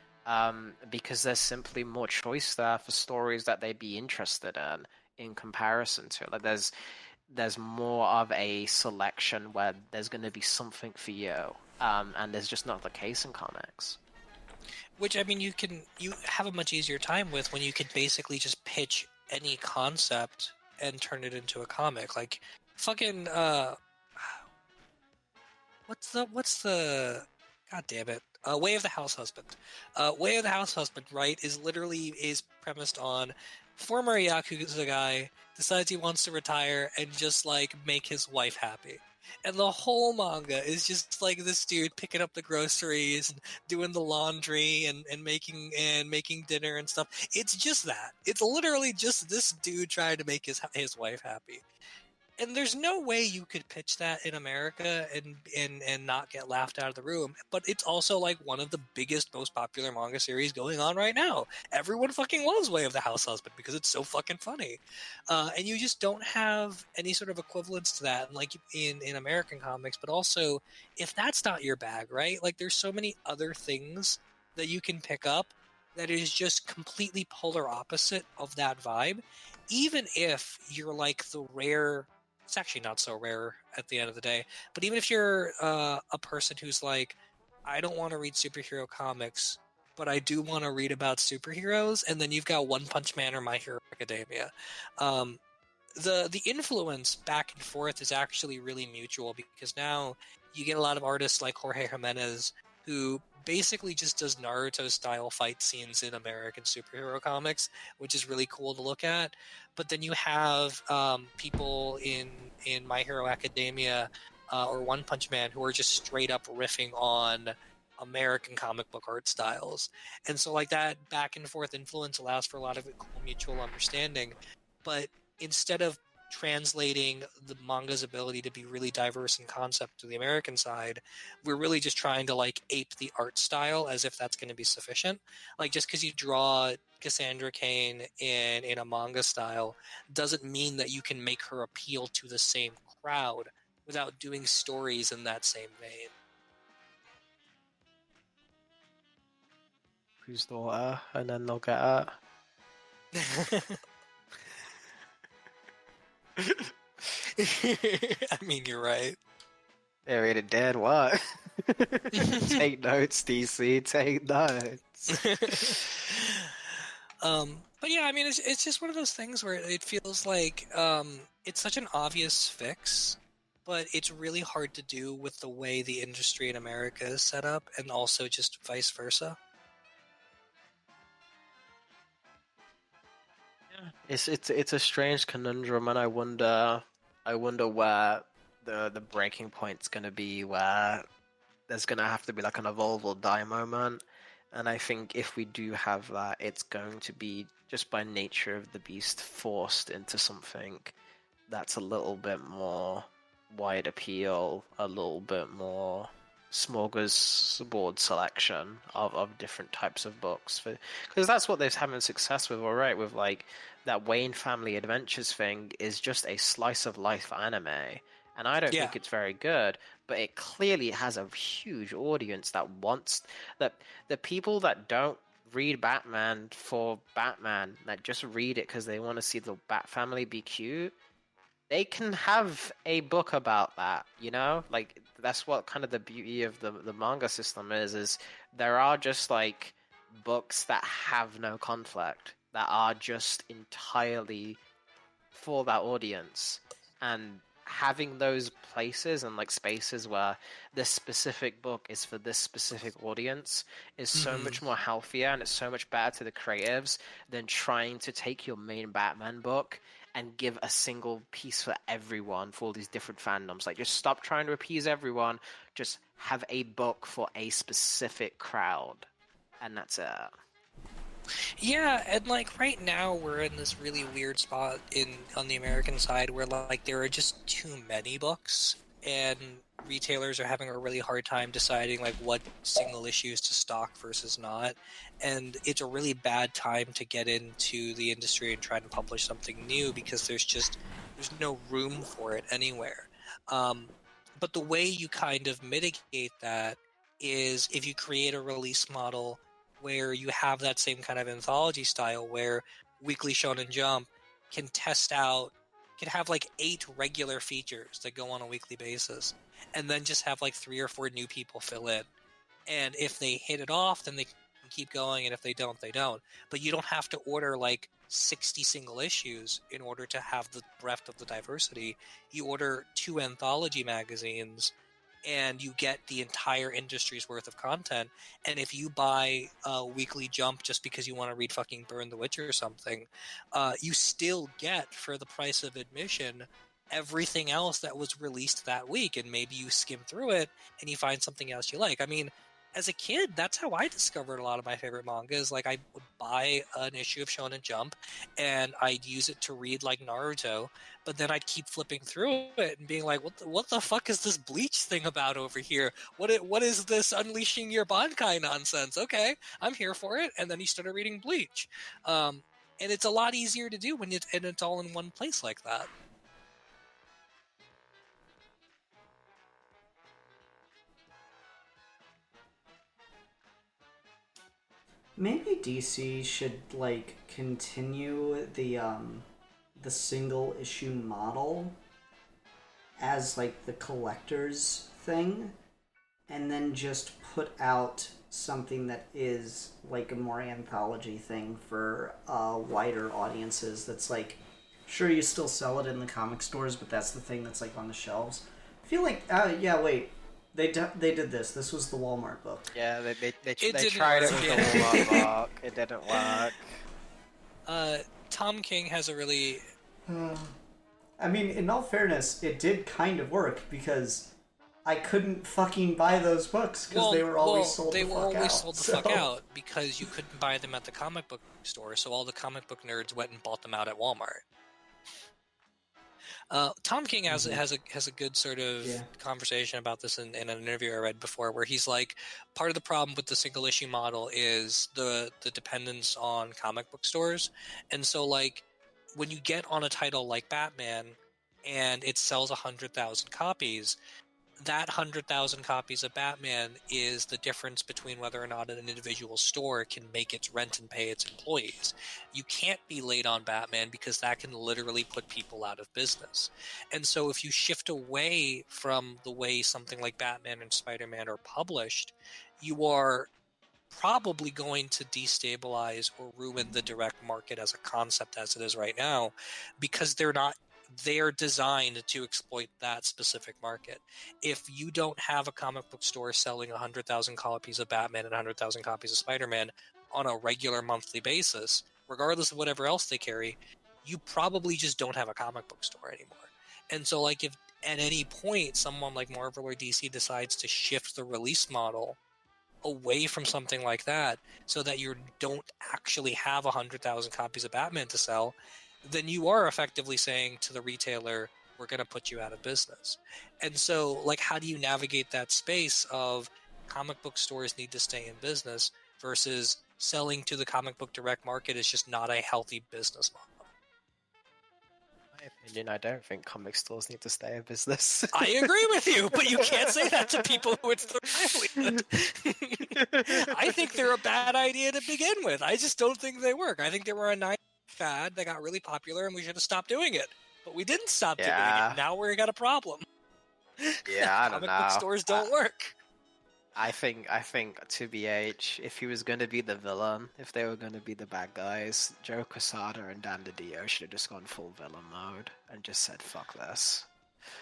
because there's simply more choice there for stories that they'd be interested in comparison to. Like, there's more of a selection where there's going to be something for you, and there's just not the case in comics. Which, I mean, you have a much easier time with when you could basically just pitch any concept and turn it into a comic. Like, fucking, what's the, god damn it, Way of the House Husband. Way of the House Husband, right, is premised on former Yakuza guy decides he wants to retire and just, like, make his wife happy. And the whole manga is just like this dude picking up the groceries and doing the laundry and making dinner and stuff. It's just that. It's literally just this dude trying to make his wife happy. And there's no way you could pitch that in America and not get laughed out of the room. But it's also like one of the biggest, most popular manga series going on right now. Everyone fucking loves Way of the House Husband because it's so fucking funny. And you just don't have any sort of equivalence to that, like in American comics. But also, if that's not your bag, right? Like, there's so many other things that you can pick up that is just completely polar opposite of that vibe. Even if you're like the rare... It's actually not so rare at the end of the day. But even if you're a person who's like, I don't want to read superhero comics, but I do want to read about superheroes, and then you've got One Punch Man or My Hero Academia. The influence back and forth is actually really mutual, because now you get a lot of artists like Jorge Jimenez, who basically just does Naruto-style fight scenes in American superhero comics, which is really cool to look at. But then you have people in My Hero Academia or One Punch Man who are just straight up riffing on American comic book art styles. And so, like, that back and forth influence allows for a lot of cool mutual understanding. But instead of translating the manga's ability to be really diverse in concept to the American side, we're really just trying to like ape the art style as if that's going to be sufficient. Like, just because you draw Cassandra Cain in a manga style doesn't mean that you can make her appeal to the same crowd without doing stories in that same vein. Whose daughter, and then they'll get her. I mean, you're right. They're really dead. What? Take notes, DC. Take notes. But yeah, I mean, it's just one of those things where it feels like it's such an obvious fix, but it's really hard to do with the way the industry in America is set up, and also just vice versa. It's a strange conundrum, and I wonder where the breaking point's gonna be, where there's gonna have to be like an evolve or die moment. And I think if we do have that, it's going to be just by nature of the beast forced into something that's a little bit more wide appeal, a little bit more smorgasbord selection of different types of books, because that's what they're having success with. All right, with like that Wayne Family Adventures thing is just a slice of life anime, and I don't think it's very good, but it clearly has a huge audience that wants that. The people that don't read Batman for Batman, that just read it because they want to see the Bat family be cute, they can have a book about that, you know? Like, that's what kind of the beauty of the manga system is there are just, like, books that have no conflict, that are just entirely for that audience. And having those places and, like, spaces where this specific book is for this specific audience is so much more healthier, and it's so much better to the creatives than trying to take your main Batman book and give a single piece for everyone for all these different fandoms. Like, just stop trying to appease everyone. Just have a book for a specific crowd, and that's it. Yeah, and like right now we're in this really weird spot on the American side where like there are just too many books, and retailers are having a really hard time deciding like what single issues to stock versus not, and it's a really bad time to get into the industry and try to publish something new because there's no room for it anywhere. But the way you kind of mitigate that is if you create a release model where you have that same kind of anthology style where Weekly Shonen Jump can have like 8 regular features that go on a weekly basis, and then just have like 3 or 4 new people fill in. And if they hit it off, then they can keep going, and if they don't, they don't. But you don't have to order like 60 single issues in order to have the breadth of the diversity. You order 2 anthology magazines, and you get the entire industry's worth of content. And if you buy a Weekly Jump just because you want to read fucking Burn the Witch or something, you still get, for the price of admission, everything else that was released that week. And maybe you skim through it and you find something else you like. I mean, as a kid, that's how I discovered a lot of my favorite mangas. Like, I would buy an issue of Shonen Jump, and I'd use it to read, like, Naruto, but then I'd keep flipping through it and being like, what the fuck is this Bleach thing about over here? What is this Unleashing Your Bankai nonsense? Okay, I'm here for it. And then you started reading Bleach. And it's a lot easier to do when it's all in one place like that. Maybe DC should like continue the single issue model as like the collector's thing, and then just put out something that is like a more anthology thing for wider audiences. That's like, sure, you still sell it in the comic stores, but that's the thing that's like on the shelves. I feel like they did this. This was the Walmart book. Yeah, they didn't tried it work. with the Walmart book. It didn't work. Tom King has a really... I mean, in all fairness, it did kind of work because I couldn't fucking buy those books because they were always sold the fuck out. They were always sold the fuck out because you couldn't buy them at the comic book store, so all the comic book nerds went and bought them out at Walmart. Tom King has a good sort of conversation about this in an interview I read before, where he's like, part of the problem with the single issue model is the dependence on comic book stores. And so like when you get on a title like Batman and it sells 100,000 copies, that 100,000 copies of Batman is the difference between whether or not an individual store can make its rent and pay its employees. You can't be late on Batman because that can literally put people out of business. And so if you shift away from the way something like Batman and Spider-Man are published, you are probably going to destabilize or ruin the direct market as a concept as it is right now, because they're designed to exploit that specific market. If you don't have a comic book store selling 100,000 copies of Batman and 100,000 copies of Spider-Man on a regular monthly basis, regardless of whatever else they carry, you probably just don't have a comic book store anymore. And so like if at any point someone like Marvel or DC decides to shift the release model away from something like that so that you don't actually have 100,000 copies of Batman to sell, then you are effectively saying to the retailer, we're going to put you out of business. And so, like, how do you navigate that space of comic book stores need to stay in business versus selling to the comic book direct market is just not a healthy business model? In my opinion, I don't think comic stores need to stay in business. I agree with you, but you can't say that to people who it's their livelihood. I think they're a bad idea to begin with. I just don't think they work. I think they were a nice fad that got really popular and we should have stopped doing it. But we didn't stop doing it. Now we've got a problem. Yeah, I don't know. Comic book stores don't work. I think TBH, if he was going to be the villain, if they were going to be the bad guys, Joe Quesada and Dan DiDio should have just gone full villain mode and just said, fuck this.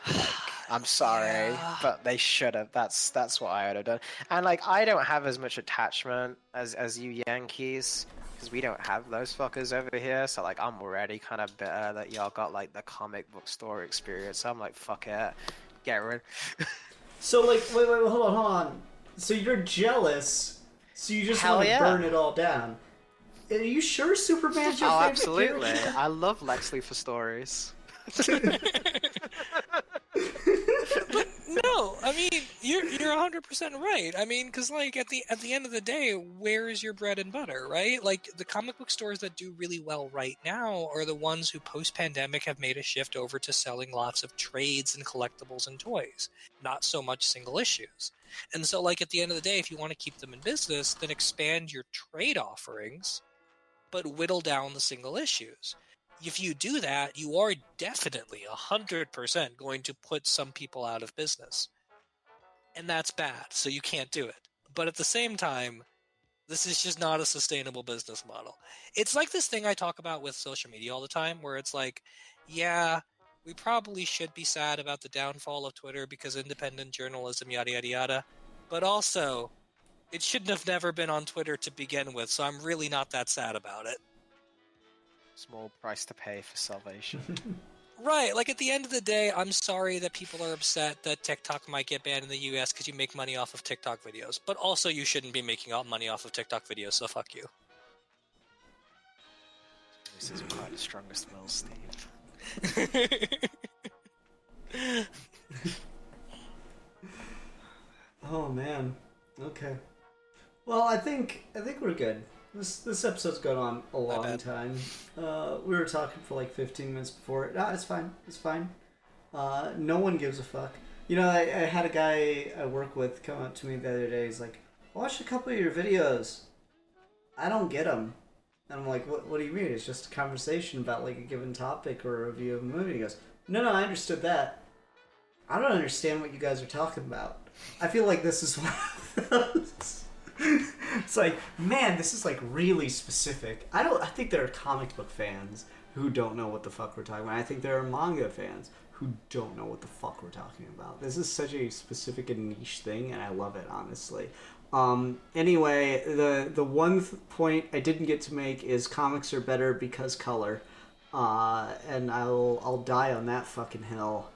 Like, I'm sorry, but they should have. That's what I would have done. And like, I don't have as much attachment as you Yankees because we don't have those fuckers over here. So like, I'm already kind of bitter that y'all got like the comic book store experience. So I'm like, fuck it, get rid. So like, wait, hold on. So you're jealous. So you just Hell want to yeah. burn it all down. Are you sure Superman's your Oh, favorite absolutely. character? I love Lex Luthor stories. But no, I mean you're 100% right. I mean, because like at the end of the day, where is your bread and butter, right? Like the comic book stores that do really well right now are the ones who post-pandemic have made a shift over to selling lots of trades and collectibles and toys, not so much single issues. And so, like at the end of the day, if you want to keep them in business, then expand your trade offerings, but whittle down the single issues. If you do that, you are definitely 100% going to put some people out of business. And that's bad, so you can't do it. But at the same time, this is just not a sustainable business model. It's like this thing I talk about with social media all the time, where it's like, yeah, we probably should be sad about the downfall of Twitter because independent journalism, yada, yada, yada. But also, it shouldn't have never been on Twitter to begin with, so I'm really not that sad about it. Small price to pay for salvation. Right, like at the end of the day, I'm sorry that people are upset that TikTok might get banned in the US because you make money off of TikTok videos. But also, you shouldn't be making money off of TikTok videos, so fuck you. This is quite the strongest will, Steve. Oh man. Okay. Well, I think we're good. This episode's gone on a long time. We were talking for like 15 minutes before. No, it's fine. It's fine. No one gives a fuck. You know, I had a guy I work with come up to me the other day. He's like, "Watched a couple of your videos. I don't get them." And I'm like, "What do you mean? It's just a conversation about like a given topic or a review of a movie." He goes, "No, I understood that. I don't understand what you guys are talking about." I feel like this is one of those. It's like, man, this is like really specific. I think there are comic book fans who don't know what the fuck we're talking about. I think there are manga fans who don't know what the fuck we're talking about. This is such a specific and niche thing, and I love it, honestly. Anyway, the one point I didn't get to make is comics are better because color. And I'll die on that fucking hill.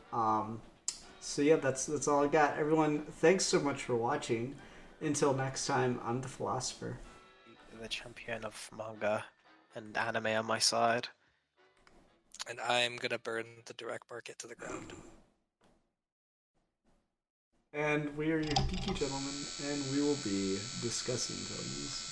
So yeah, that's all I got. Everyone, thanks so much for watching. Until next time, I'm the Philosopher. The champion of manga and anime on my side. And I'm gonna burn the direct market to the ground. And we are your Geeky gentlemen, and we will be discussing things.